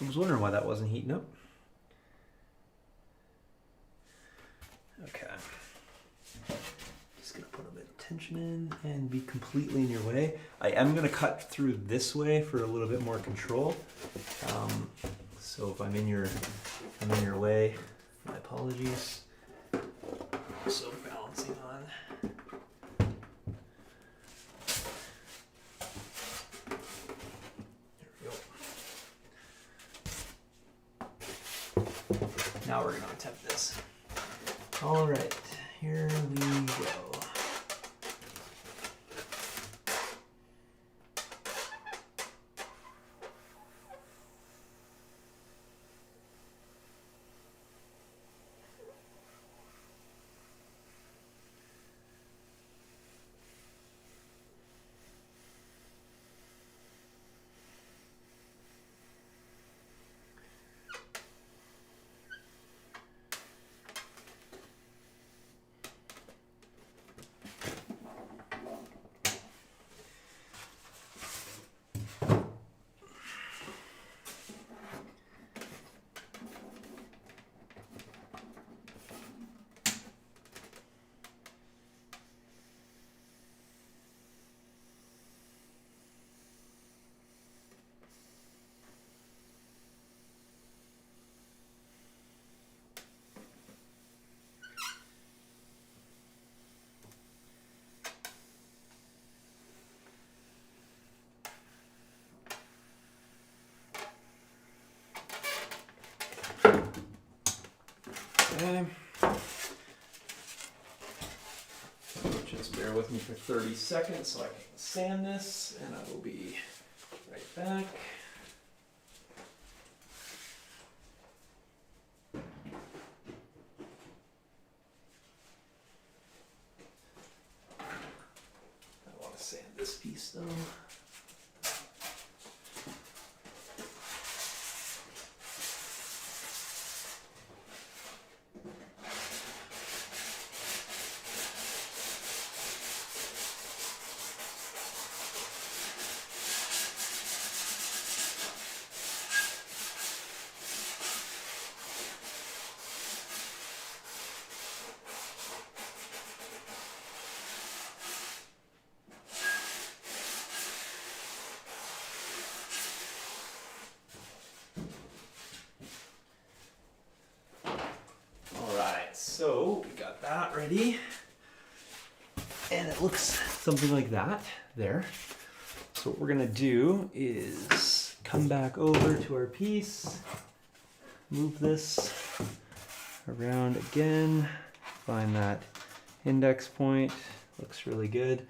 I was wondering why that wasn't heating up. Okay. Just gonna put a bit of tension in and be completely in your way. I am gonna cut through this way for a little bit more control. So if I'm in your way, my apologies. So balancing on. There we go. Now we're gonna attempt this. All right, here we go. Okay. Just bear with me for 30 seconds so I can sand this, and I will be right back. I want to sand this piece though. So we got that ready, and it looks something like that there. So what we're gonna do is come back over to our piece, move this around again, find that index point, looks really good,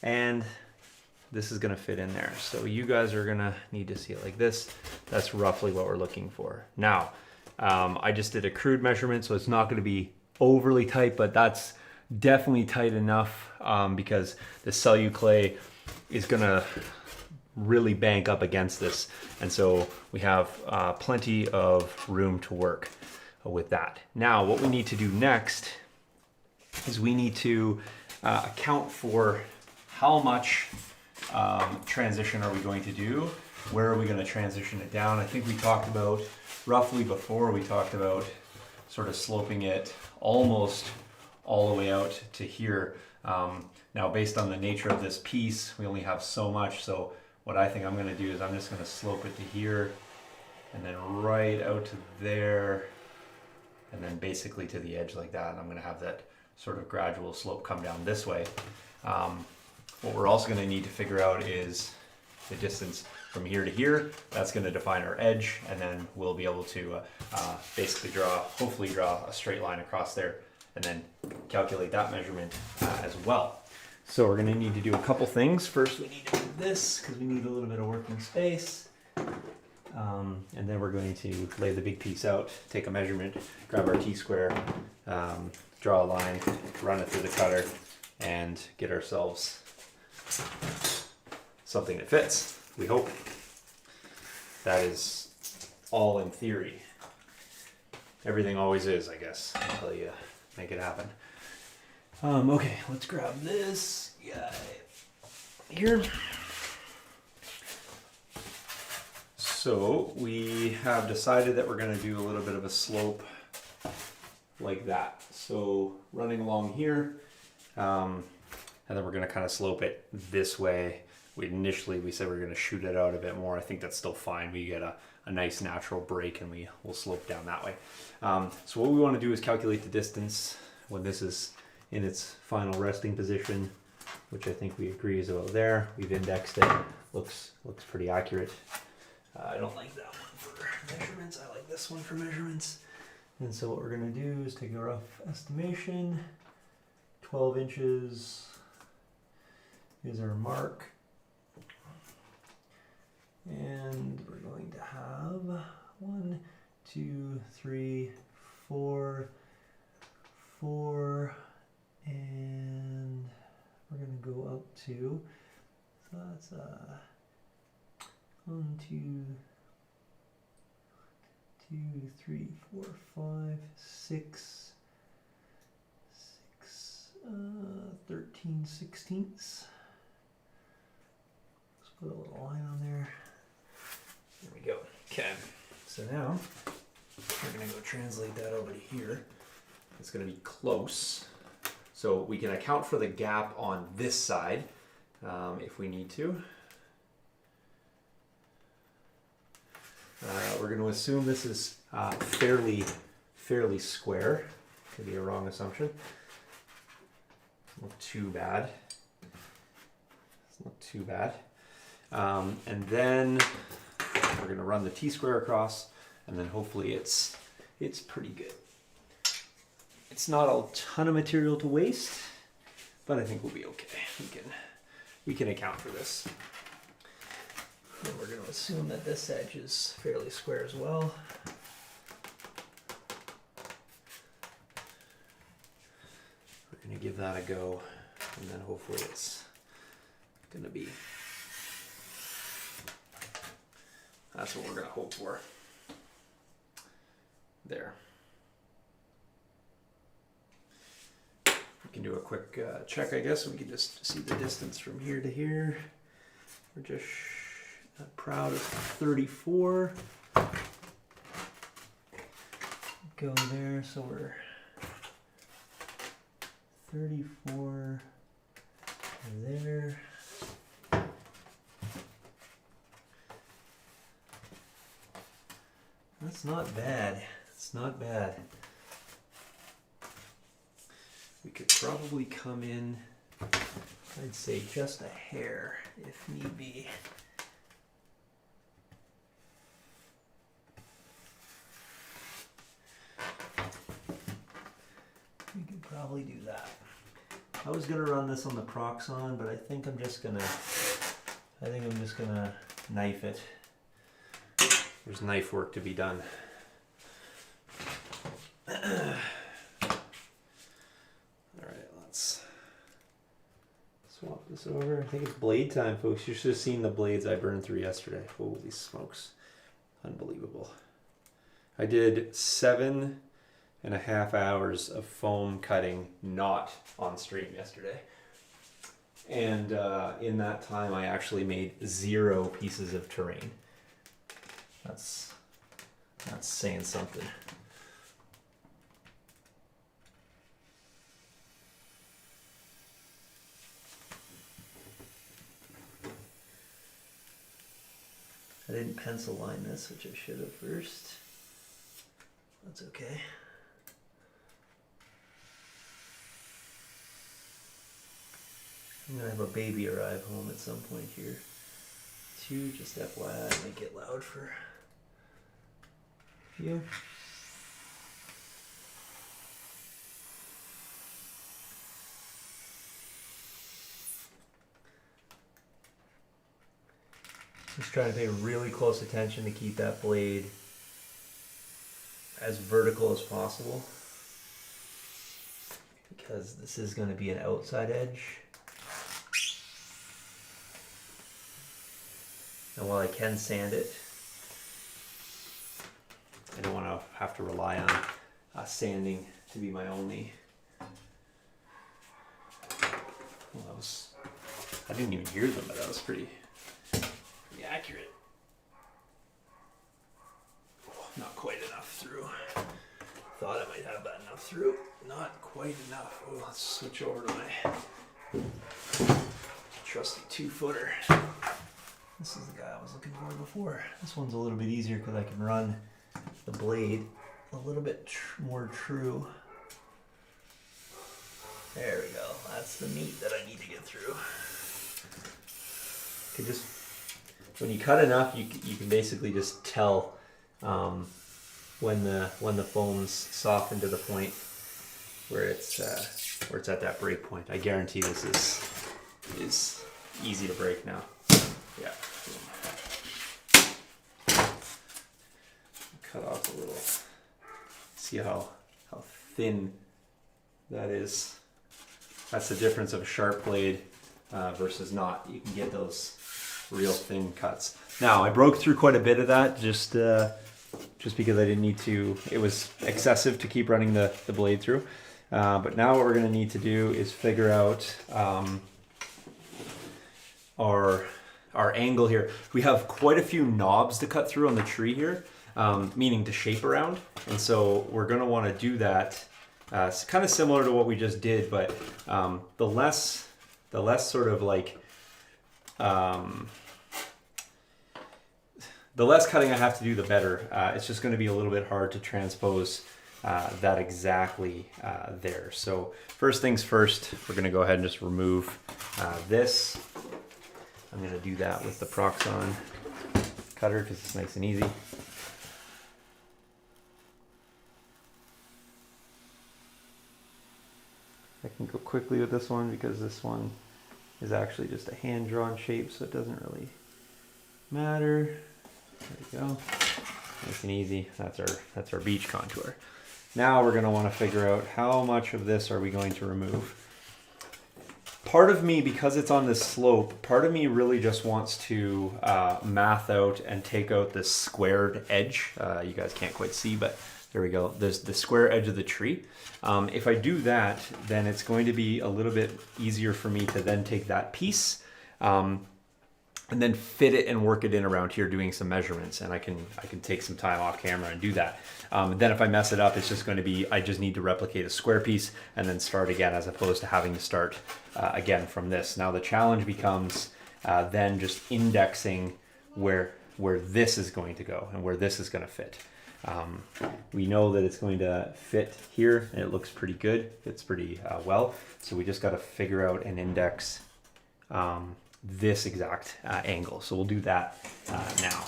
and this is gonna fit in there. So you guys are gonna need to see it like this. That's roughly what we're looking for. Now, I just did a crude measurement, so it's not gonna be overly tight, but that's definitely tight enough because the celluclay is gonna really bank up against this. And so we have plenty of room to work with that. Now, what we need to do next is we need to account for how much transition are we going to do? Where are we going to transition it down? I think we talked about roughly before, we talked about sort of sloping it almost all the way out to here. Now, based on the nature of this piece, we only have so much. So what I think I'm going to do is I'm just going to slope it to here and then right out to there and then basically to the edge like that. And I'm going to have that sort of gradual slope come down this way. What we're also going to need to figure out is the distance from here to here. That's going to define our edge, and then we'll be able to basically hopefully draw a straight line across there and then calculate that measurement as well. So we're going to need to do a couple things. First, we need to do this because we need a little bit of working space. And then we're going to lay the big piece out, take a measurement, grab our T-square, draw a line, run it through the cutter, and get ourselves something that fits, we hope. That is all in theory. Everything always is, I guess, until you make it happen. Okay, let's grab this guy here. So we have decided that we're going to do a little bit of a slope like that. So running along here, and then we're going to kind of slope it this way. Initially we said we were going to shoot it out a bit more. I think that's still fine. We get a nice natural break and we'll slope down that way. So what we want to do is calculate the distance when this is in its final resting position, which I think we agree is about there. We've indexed it. Looks pretty accurate. I don't like that one for measurements. I like this one for measurements. And so what we're going to do is take a rough estimation. 12 inches is our mark. And we're going to have 1, 2, 3, 4, and we're going to go up to, so that's 1, 2, 3, 4, 5, 6, 13 sixteenths. Let's put a little line on there. There we go. Okay. So now we're going to go translate that over to here. It's going to be close. So we can account for the gap on this side if we need to. We're going to assume this is fairly square. Could be a wrong assumption. Not too bad. It's not too bad. And then we're going to run the T-square across, and then hopefully it's it's pretty good. It's not a ton of material to waste, but I think we'll be okay. We can account for this. And we're going to assume that this edge is fairly square as well. We're going to give that a go, and then hopefully it's going to be, that's what we're going to hope for. There. We can do a quick check, I guess. We can just see the distance from here to here. We're just proud of 34. Go there, so we're 34 there. That's not bad. It's not bad. We could probably come in, I'd say just a hair if need be. We could probably do that. I was gonna run this on the Proxon, but I think I'm just gonna knife it. There's knife work to be done. Swap this over. I think it's blade time, folks. You should have seen the blades I burned through yesterday. Holy smokes. Unbelievable. I did 7.5 hours of foam cutting not on stream yesterday. And in that time, I actually made 0 pieces of terrain. That's saying something. I didn't pencil line this, which I should have first. That's okay. I'm gonna have a baby arrive home at some point here. Too, just FYI, I might get loud for you. Just trying to pay really close attention to keep that blade as vertical as possible, because this is going to be an outside edge. And while I can sand it, I don't want to have to rely on sanding to be my only. Well, that was, I didn't even hear them, but that was pretty accurate. Oh, not quite enough through. Thought I might have that enough through. Not quite enough. Oh, let's switch over to my trusty 2-footer. This is the guy I was looking for before. This one's a little bit easier because I can run the blade a little bit more true. There we go. That's the meat that I need to get through. You can just, when you cut enough, you can basically just tell when the foam's softened to the point where it's at that break point. I guarantee this is easy to break now. Yeah. Cut off a little. See how thin that is. That's the difference of a sharp blade versus not. You can get those real thin cuts. Now I broke through quite a bit of that just because I didn't need to. It was excessive to keep running the blade through. But now what we're going to need to do is figure out our angle here. We have quite a few knobs to cut through on the tree here, meaning to shape around. And so we're going to want to do that. It's kind of similar to what we just did, but the less sort of like the less cutting I have to do, the better. It's just going to be a little bit hard to transpose that exactly there. So first things first, we're going to go ahead and just remove this. I'm going to do that with the Proxon cutter because it's nice and easy. I can go quickly with this one because this one is actually just a hand-drawn shape, so it doesn't really matter. There we go. Nice and easy. That's our beach contour. Now we're going to want to figure out how much of this are we going to remove. Part of me, because it's on this slope, part of me really just wants to math out and take out this squared edge. You guys can't quite see, but there we go. There's the square edge of the tree. If I do that, then it's going to be a little bit easier for me to then take that piece and then fit it and work it in around here doing some measurements, and I can take some time off camera and do that. Then if I mess it up, it's just going to be, I just need to replicate a square piece and then start again, as opposed to having to start again from this. Now the challenge becomes then just indexing where this is going to go and where this is going to fit. We know that it's going to fit here, and it looks pretty good, fits pretty well, so we just got to figure out and index this exact angle. So we'll do that now.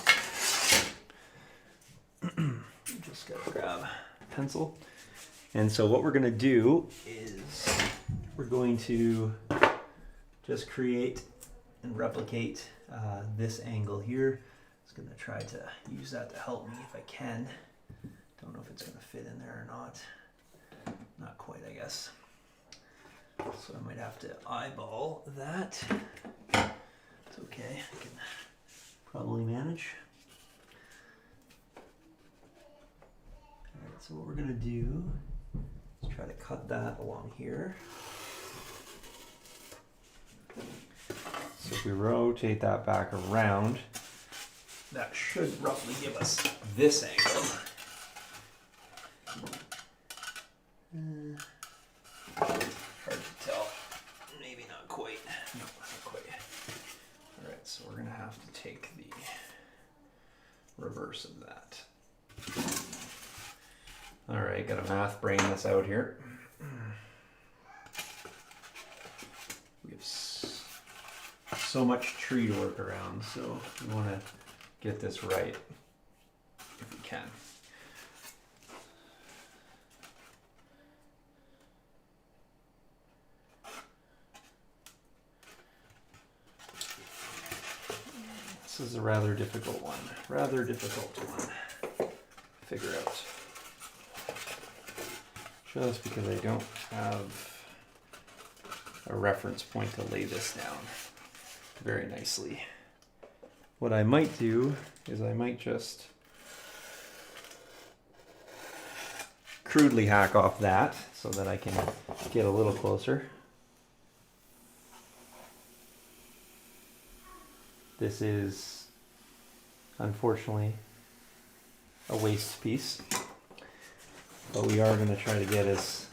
Just gotta grab a pencil. And so what we're gonna do is we're going to just create and replicate this angle here. I was gonna try to use that to help me if I can. Don't know if it's gonna fit in there or not. Not quite, I guess. So I might have to eyeball that. It's okay, I can probably manage. Alright, so what we're gonna do is try to cut that along here. So if we rotate that back around, that should roughly give us this angle. Hard to tell. Maybe not quite. No, not quite. Alright, so we're going to have to take the reverse of that. Alright, got to math brain this out here. We have so much tree to work around, so we want to get this right if we can. This is a rather difficult one to figure out. Just because I don't have a reference point to lay this down very nicely. What I might do is I might just crudely hack off that so that I can get a little closer. This is, unfortunately, a waste piece, but we are going to try to get as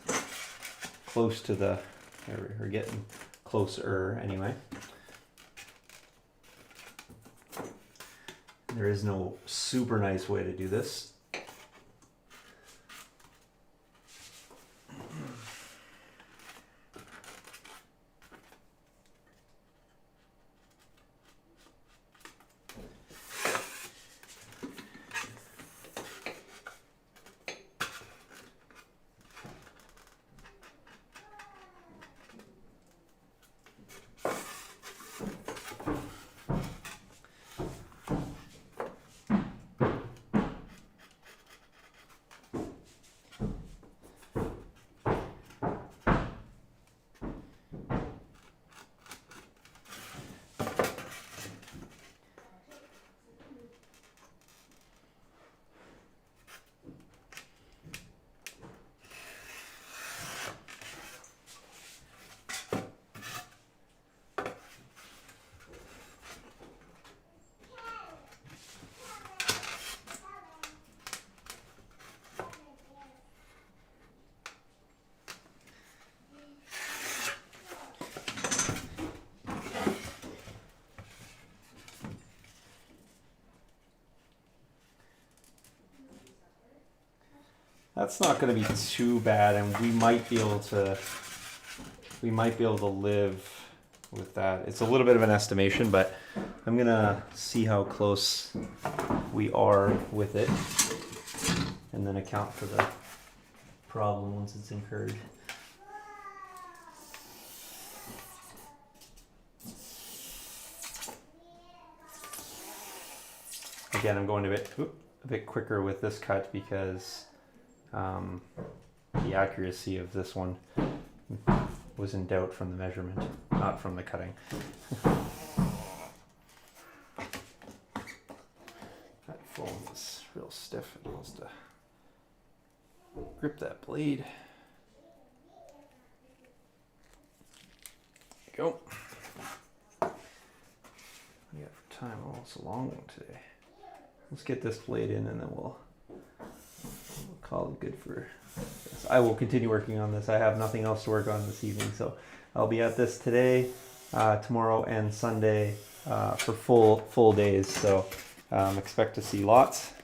close to the, we're getting closer anyway. There is no super nice way to do this. That's not going to be too bad, and we might be able to live with that. It's a little bit of an estimation, but I'm going to see how close we are with it and then account for the problem once it's incurred. Again, I'm going a bit quicker with this cut because the accuracy of this one was in doubt from the measurement, not from the cutting. That foam is real stiff. It wants to grip that blade. There you go. We got for time. Oh, it's a long one today. Let's get this blade in and then we'll call it good for this. I will continue working on this. I have nothing else to work on this evening, so I'll be at this today, tomorrow, and Sunday for full days. So expect to see lots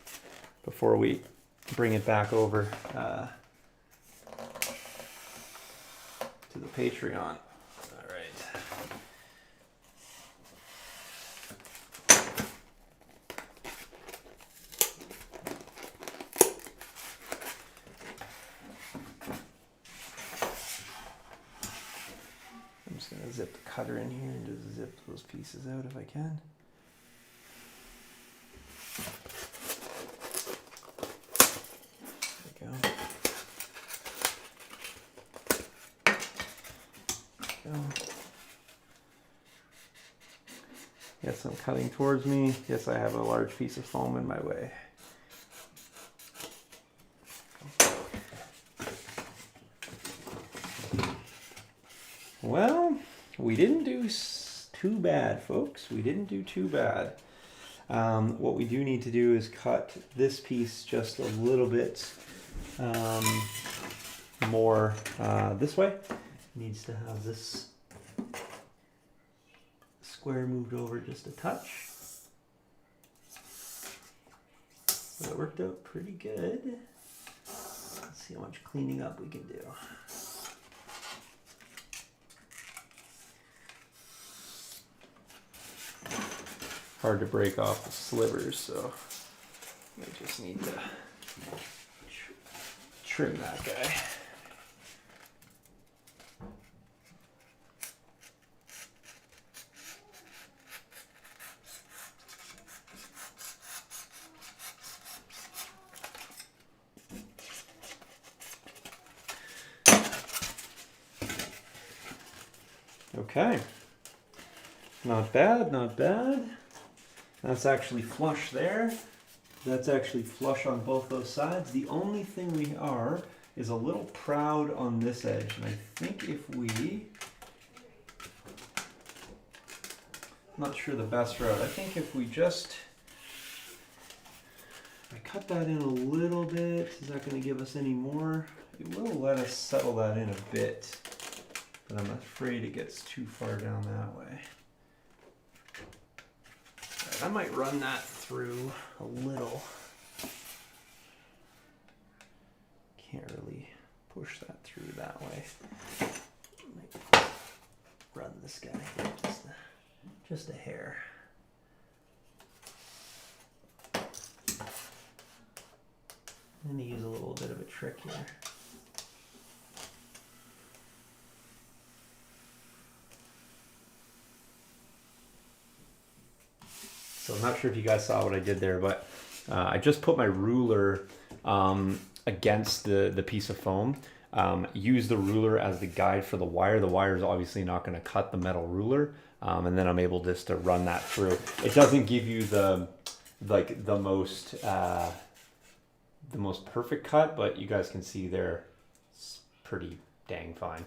before we bring it back over to the Patreon. I'm just going to zip the cutter in here and just zip those pieces out if I can. There we go. Yes, I'm cutting towards me. Yes, I have a large piece of foam in my way. Well, we didn't do too bad, folks. We didn't do too bad. What we do need to do is cut this piece just a little bit more this way. It needs to have this square moved over just a touch. But it worked out pretty good. Let's see how much cleaning up we can do. Hard to break off the slivers, so I just need to trim that guy. Okay, not bad, not bad. That's actually flush there. That's actually flush on both those sides. The only thing we are is a little proud on this edge. And I think if we, I'm not sure the best route. I think if we just, I cut that in a little bit, is that going to give us any more? It will let us settle that in a bit, but I'm afraid it gets too far down that way. I might run that through a little. Can't really push that through that way. Might run this guy just a hair. I'm going to use a little bit of a trick here. So I'm not sure if you guys saw what I did there, but I just put my ruler against the piece of foam. Use the ruler as the guide for the wire. The wire is obviously not going to cut the metal ruler, and then I'm able just to run that through. It doesn't give you the most perfect cut, but you guys can see there it's pretty dang fine.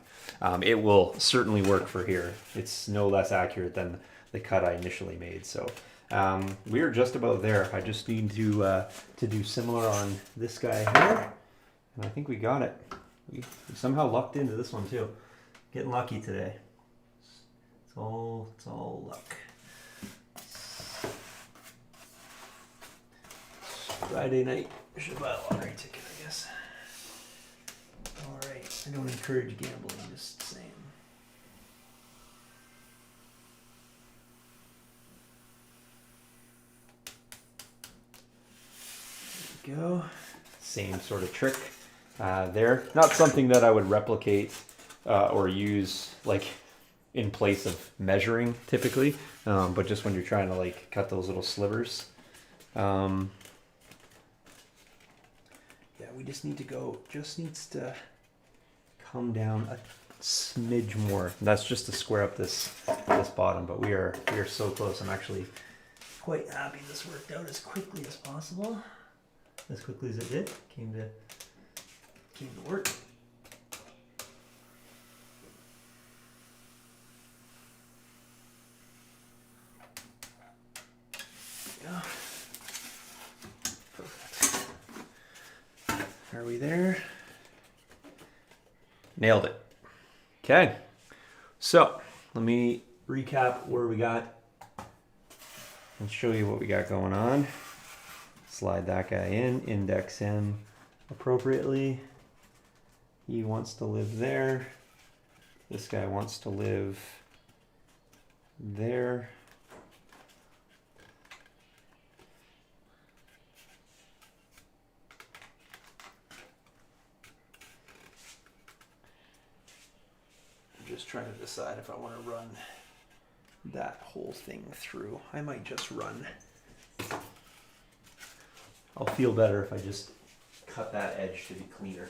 It will certainly work for here. It's no less accurate than the cut I initially made. So. We're just about there. I just need to do similar on this guy here, and I think we got it. We somehow lucked into this one too. Getting lucky today. It's all luck. Friday night should buy a lottery ticket, I guess. All right. I don't encourage gambling. Just saying. Go. Same sort of trick there. Not something that I would replicate or use like in place of measuring typically, but just when you're trying to like cut those little slivers, Yeah, we just need to go, just needs to come down a smidge more. That's just to square up this bottom, but we are so close. I'm actually quite happy this worked out as quickly as possible. As quickly as it did. Came to work. Yeah. Perfect. Are we there? Nailed it. Okay. So let me recap where we got and show you what we got going on. Slide that guy in, index him appropriately. He wants to live there. This guy wants to live there. I'm just trying to decide if I want to run that whole thing through. I might just run. I'll feel better if I just cut that edge to be cleaner.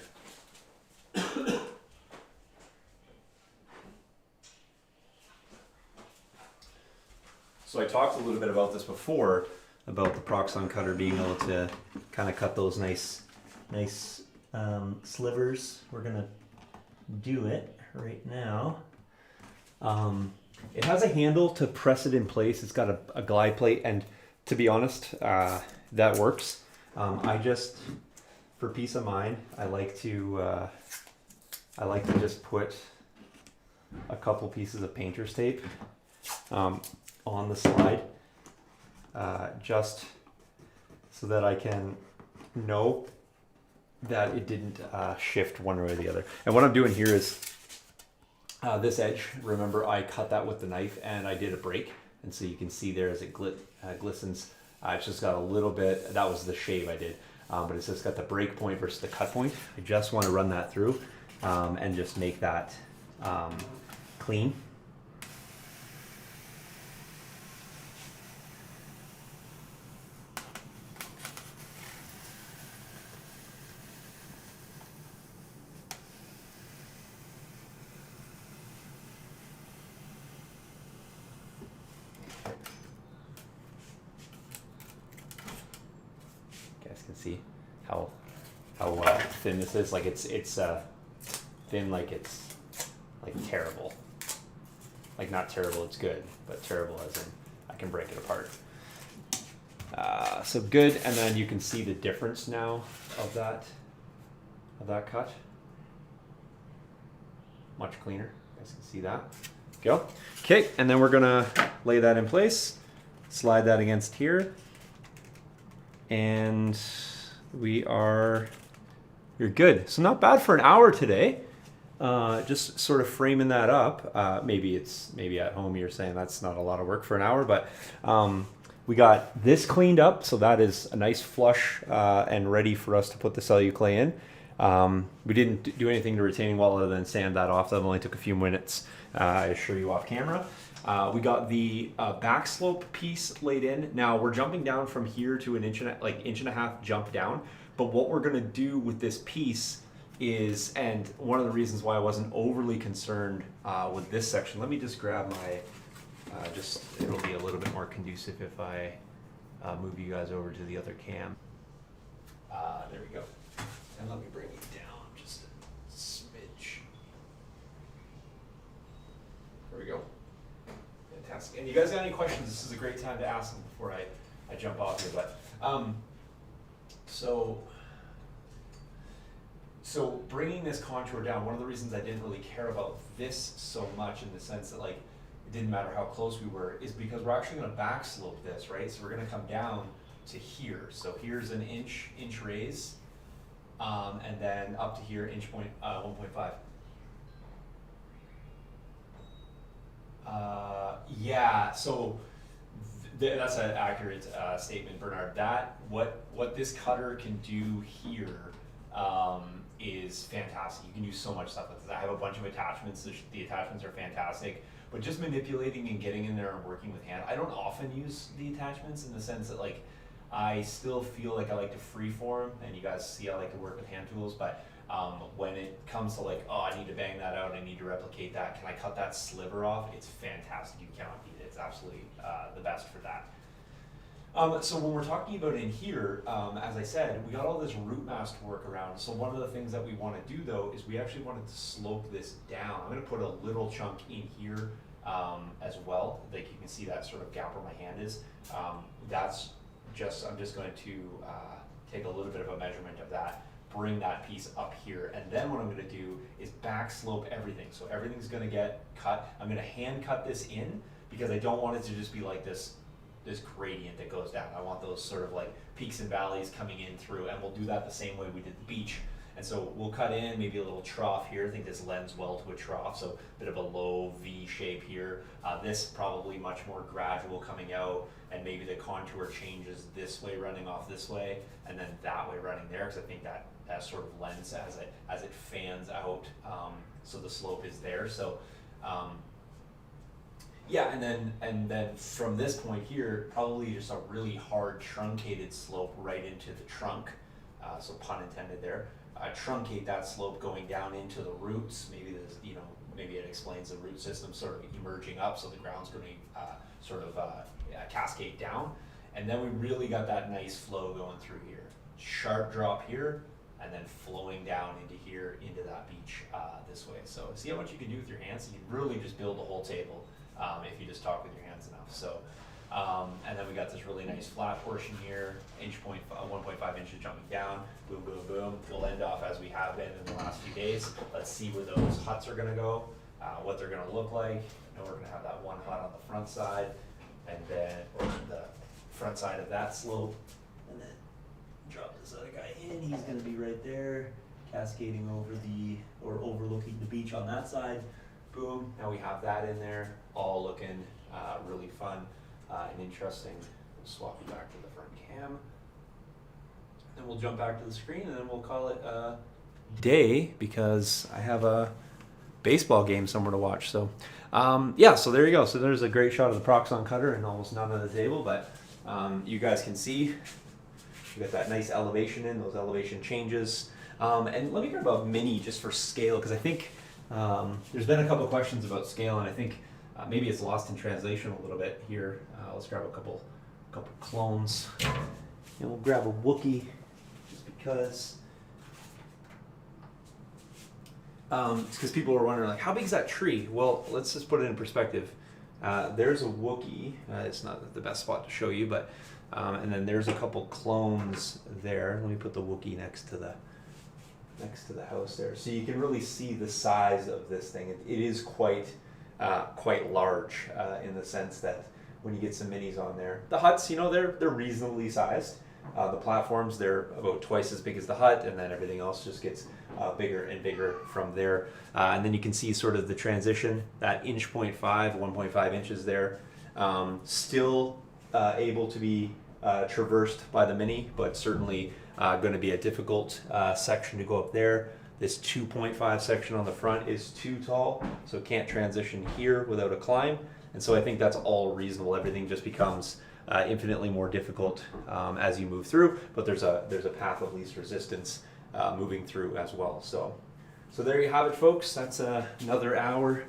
So I talked a little bit about this before, about the Proxxon cutter being able to kind of cut those nice slivers. We're gonna do it right now. It has a handle to press it in place. It's got a glide plate, and to be honest, that works. I just, for peace of mind, I like to just put a couple pieces of painter's tape on the slide, just so that I can know that it didn't shift one way or the other. And what I'm doing here is this edge, remember I cut that with the knife and I did a break, and so you can see there as it glistens, it's just got a little bit, that was the shave I did, but it's just got the break point versus the cut point. I just want to run that through and just make that clean. Can see how thin this is. Like it's thin, like it's like terrible. Like not terrible, it's good, but terrible as in I can break it apart. So good, and then you can see the difference now of that cut. Much cleaner. You guys can see that. Go. Okay, and then we're gonna lay that in place. Slide that against here. And you're good. So not bad for an hour today. Just sort of framing that up. Maybe at home you're saying that's not a lot of work for an hour, but we got this cleaned up, so that is a nice flush and ready for us to put the celluclay in. We didn't do anything to retaining wall other than sand that off. That only took a few minutes. I assure you off camera. We got the back slope piece laid in. Now we're jumping down from here to an inch and a half jump down. But what we're gonna do with this piece is, and one of the reasons why I wasn't overly concerned with this section, let me just grab my, it'll be a little bit more conducive if I move you guys over to the other cam. There we go. And let me bring it down just a smidge. There we go. Fantastic. And you guys got any questions? This is a great time to ask them before I jump off here. But so bringing this contour down, one of the reasons I didn't really care about this so much, in the sense that like it didn't matter how close we were, is because we're actually going to back slope this, right? So we're going to come down to here. So here's an inch raise, and then up to here, 1.5. Yeah, so that's an accurate statement, Bernard. What this cutter can do here is fantastic. You can do so much stuff with this. I have a bunch of attachments. The attachments are fantastic, but just manipulating and getting in there and working with hand. I don't often use the attachments in the sense that like I still feel like I like to freeform, and you guys see I like to work with hand tools, but when it comes to like, oh, I need to bang that out, I need to replicate that, can I cut that sliver off? It's fantastic. You cannot beat it. It's absolutely the best for that. So when we're talking about in here, as I said, we got all this root mask to work around. So one of the things that we want to do though is we actually wanted to slope this down. I'm going to put a little chunk in here as well. Like you can see that sort of gap where my hand is. That's just, I'm just going to take a little bit of a measurement of that, bring that piece up here, and then what I'm going to do is back slope everything. So everything's going to get cut. I'm going to hand cut this in because I don't want it to just be like this gradient that goes down. I want those sort of like peaks and valleys coming in through, and we'll do that the same way we did the beach. And so we'll cut in maybe a little trough here. I think this lends well to a trough, so a bit of a low V shape here. This probably much more gradual coming out, and maybe the contour changes this way running off this way, and then that way running there, because I think that sort of lends as it fans out, so the slope is there. So yeah, and then from this point here, probably just a really hard truncated slope right into the trunk. So pun intended there. Truncate that slope going down into the roots. Maybe this, maybe it explains the root system sort of emerging up, so the ground's going to sort of cascade down. And then we really got that nice flow going through here. Sharp drop here, and then flowing down into here, into that beach this way. So see how much you can do with your hands? You can really just build a whole table if you just talk with your hands enough. So, and then we got this really nice flat portion here, 1.5 inches jumping down, boom, boom, boom. We'll end off as we have been in the last few days. Let's see where those huts are gonna go, what they're gonna look like. I know we're gonna have that one hut on the front side, and then, or the front side of that slope, and then drop this other guy in. He's gonna be right there, cascading over or overlooking the beach on that side. Boom, now we have that in there, all looking really fun and interesting. We'll swap you back to the front cam. Then we'll jump back to the screen, and then we'll call it a day, because I have a baseball game somewhere to watch. So yeah, so there you go. So there's a great shot of the Proxon cutter and almost none of the table, but you guys can see we got that nice elevation in, those elevation changes. And let me grab a mini just for scale, because I think there's been a couple of questions about scale, and I think maybe it's lost in translation a little bit here. Let's grab a couple clones, and we'll grab a Wookiee just because. It's because people were wondering, like, how big is that tree? Well, let's just put it in perspective. There's a Wookiee. It's not the best spot to show you, but and then there's a couple clones there. Let me put the Wookiee next to the house there, so you can really see the size of this thing. It is quite large in the sense that when you get some minis on there, the huts, they're reasonably sized. The platforms, they're about twice as big as the hut, and then everything else just gets bigger and bigger from there. And then you can see sort of the transition, that 1.5 inches there, still able to be traversed by the mini, but certainly going to be a difficult section to go up there. This 2.5 section on the front is too tall, so it can't transition here without a climb. And so I think that's all reasonable. Everything just becomes infinitely more difficult as you move through, but there's a path of least resistance moving through as well. So there you have it, folks. That's another hour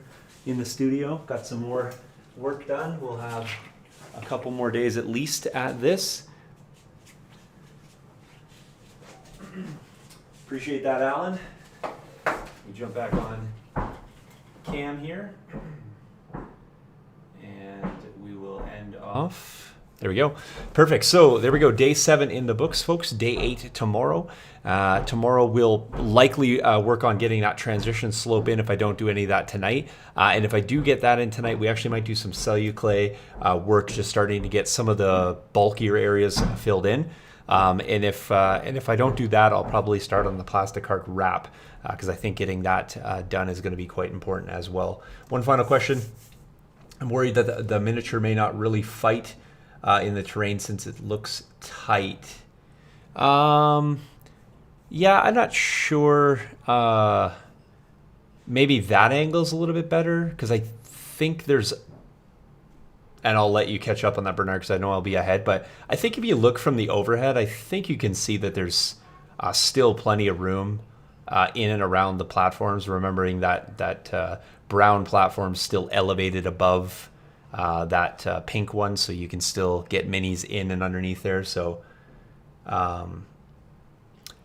in the studio. Got some more work done. We'll have a couple more days at least at this. Appreciate that, Alan. We jump back on cam here, and we will end off. There we go. Perfect. So there we go. Day 7 in the books, folks. Day 8 tomorrow. Tomorrow we'll likely work on getting that transition slope in if I don't do any of that tonight. And if I do get that in tonight, we actually might do some celluclay work, just starting to get some of the bulkier areas filled in. And if I don't do that, I'll probably start on the plastic arc wrap, because I think getting that done is going to be quite important as well. One final question. I'm worried that the miniature may not really fight in the terrain since it looks tight. Yeah, I'm not sure. Maybe that angle's a little bit better, because I think there's and I'll let you catch up on that, Bernard, because I know I'll be ahead. But I think if you look from the overhead, I think you can see that there's still plenty of room in and around the platforms. Remembering that brown platform still elevated above that pink one, so you can still get minis in and underneath there. So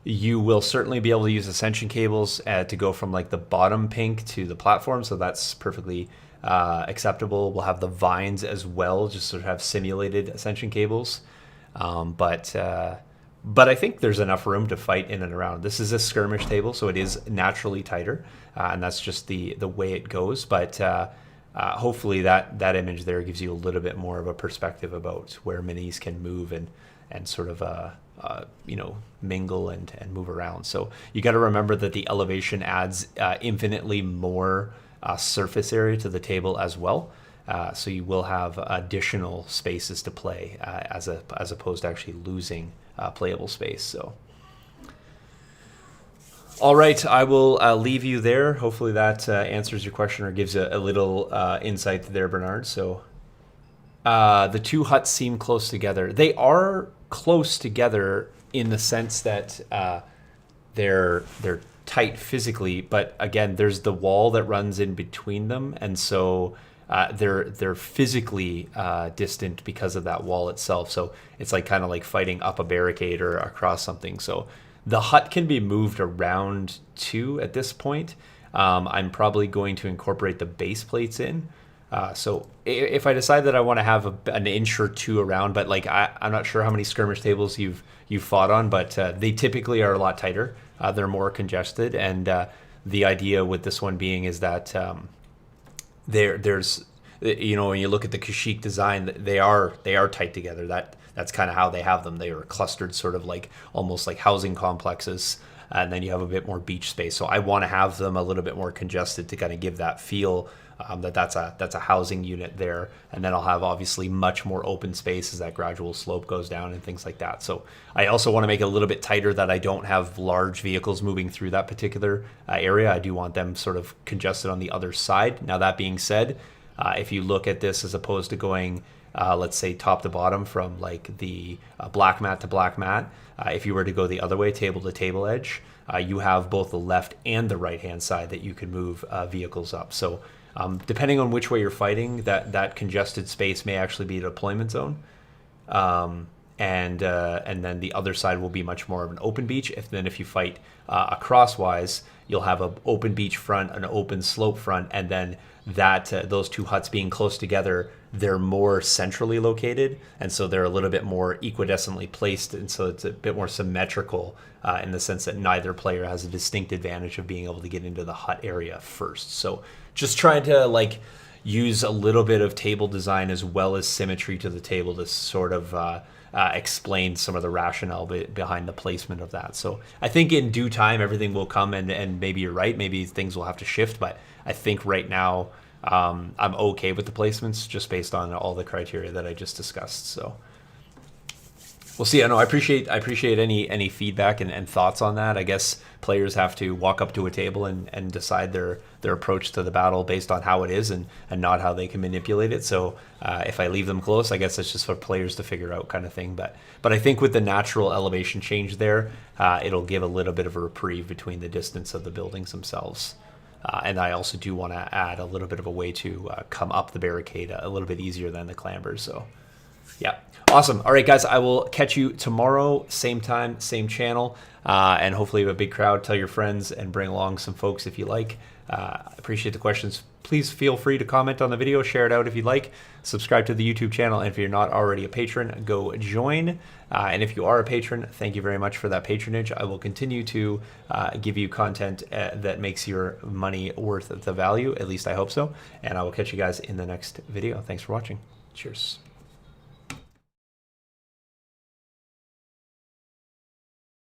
you will certainly be able to use ascension cables to go from like the bottom pink to the platform, so that's perfectly acceptable. We'll have the vines as well, just sort of have simulated ascension cables. But I think there's enough room to fight in and around. This is a skirmish table, so it is naturally tighter, and that's just the way it goes. But hopefully that image there gives you a little bit more of a perspective about where minis can move and sort of mingle and move around. So you got to remember that the elevation adds infinitely more surface area to the table as well. So you will have additional spaces to play as opposed to actually losing playable space. So, all right, I will leave you there. Hopefully that answers your question or gives a little insight there, Bernard. So the two huts seem close together. They are close together in the sense that they're tight physically, but again, there's the wall that runs in between them, and so they're physically distant because of that wall itself. So it's like kind of like fighting up a barricade or across something. So the hut can be moved around too at this point. I'm probably going to incorporate the base plates in. So if I decide that I want to have an inch or two around, but like I'm not sure how many skirmish tables you've fought on, but they typically are a lot tighter. They're more congested, and the idea with this one being is that there's when you look at the Kashyyyk design, they are tight together. That's kind of how they have them. They are clustered, sort of like almost like housing complexes, and then you have a bit more beach space. So I want to have them a little bit more congested to kind of give that feel that's a housing unit there. And then I'll have obviously much more open space as that gradual slope goes down and things like that. So I also want to make it a little bit tighter that I don't have large vehicles moving through that particular area. I do want them sort of congested on the other side. Now that being said, if you look at this as opposed to going let's say top to bottom from like the black mat to black mat, if you were to go the other way, table to table edge, you have both the left and the right hand side that you can move vehicles up. So depending on which way you're fighting, that congested space may actually be a deployment zone, and then the other side will be much more of an open beach. If you fight crosswise, you'll have an open beach front, an open slope front, and then those two huts being close together, they're more centrally located, and so they're a little bit more equidistantly placed, and so it's a bit more symmetrical in the sense that neither player has a distinct advantage of being able to get into the hut area first. So just trying to like use a little bit of table design as well as symmetry to the table to sort of explain some of the rationale behind the placement of that. So I think in due time everything will come, and maybe you're right, maybe things will have to shift, but I think right now I'm okay with the placements just based on all the criteria that I just discussed. So we'll see. I know I appreciate any feedback and thoughts on that. I guess players have to walk up to a table and decide their approach to the battle based on how it is and not how they can manipulate it. So if I leave them close, I guess it's just for players to figure out kind of thing. But I think with the natural elevation change there, it'll give a little bit of a reprieve between the distance of the buildings themselves. And I also do want to add a little bit of a way to come up the barricade a little bit easier than the clambers. So yeah, awesome. All right, guys, I will catch you tomorrow, same time, same channel, and hopefully you have a big crowd. Tell your friends and bring along some folks if you like. I appreciate the questions. Please feel free to comment on the video, share it out if you'd like, subscribe to the YouTube channel, and if you're not already a patron, go join. And if you are a patron, thank you very much for that patronage. I will continue to give you content that makes your money worth the value, at least I hope so. And I will catch you guys in the next video. Thanks for watching. Cheers.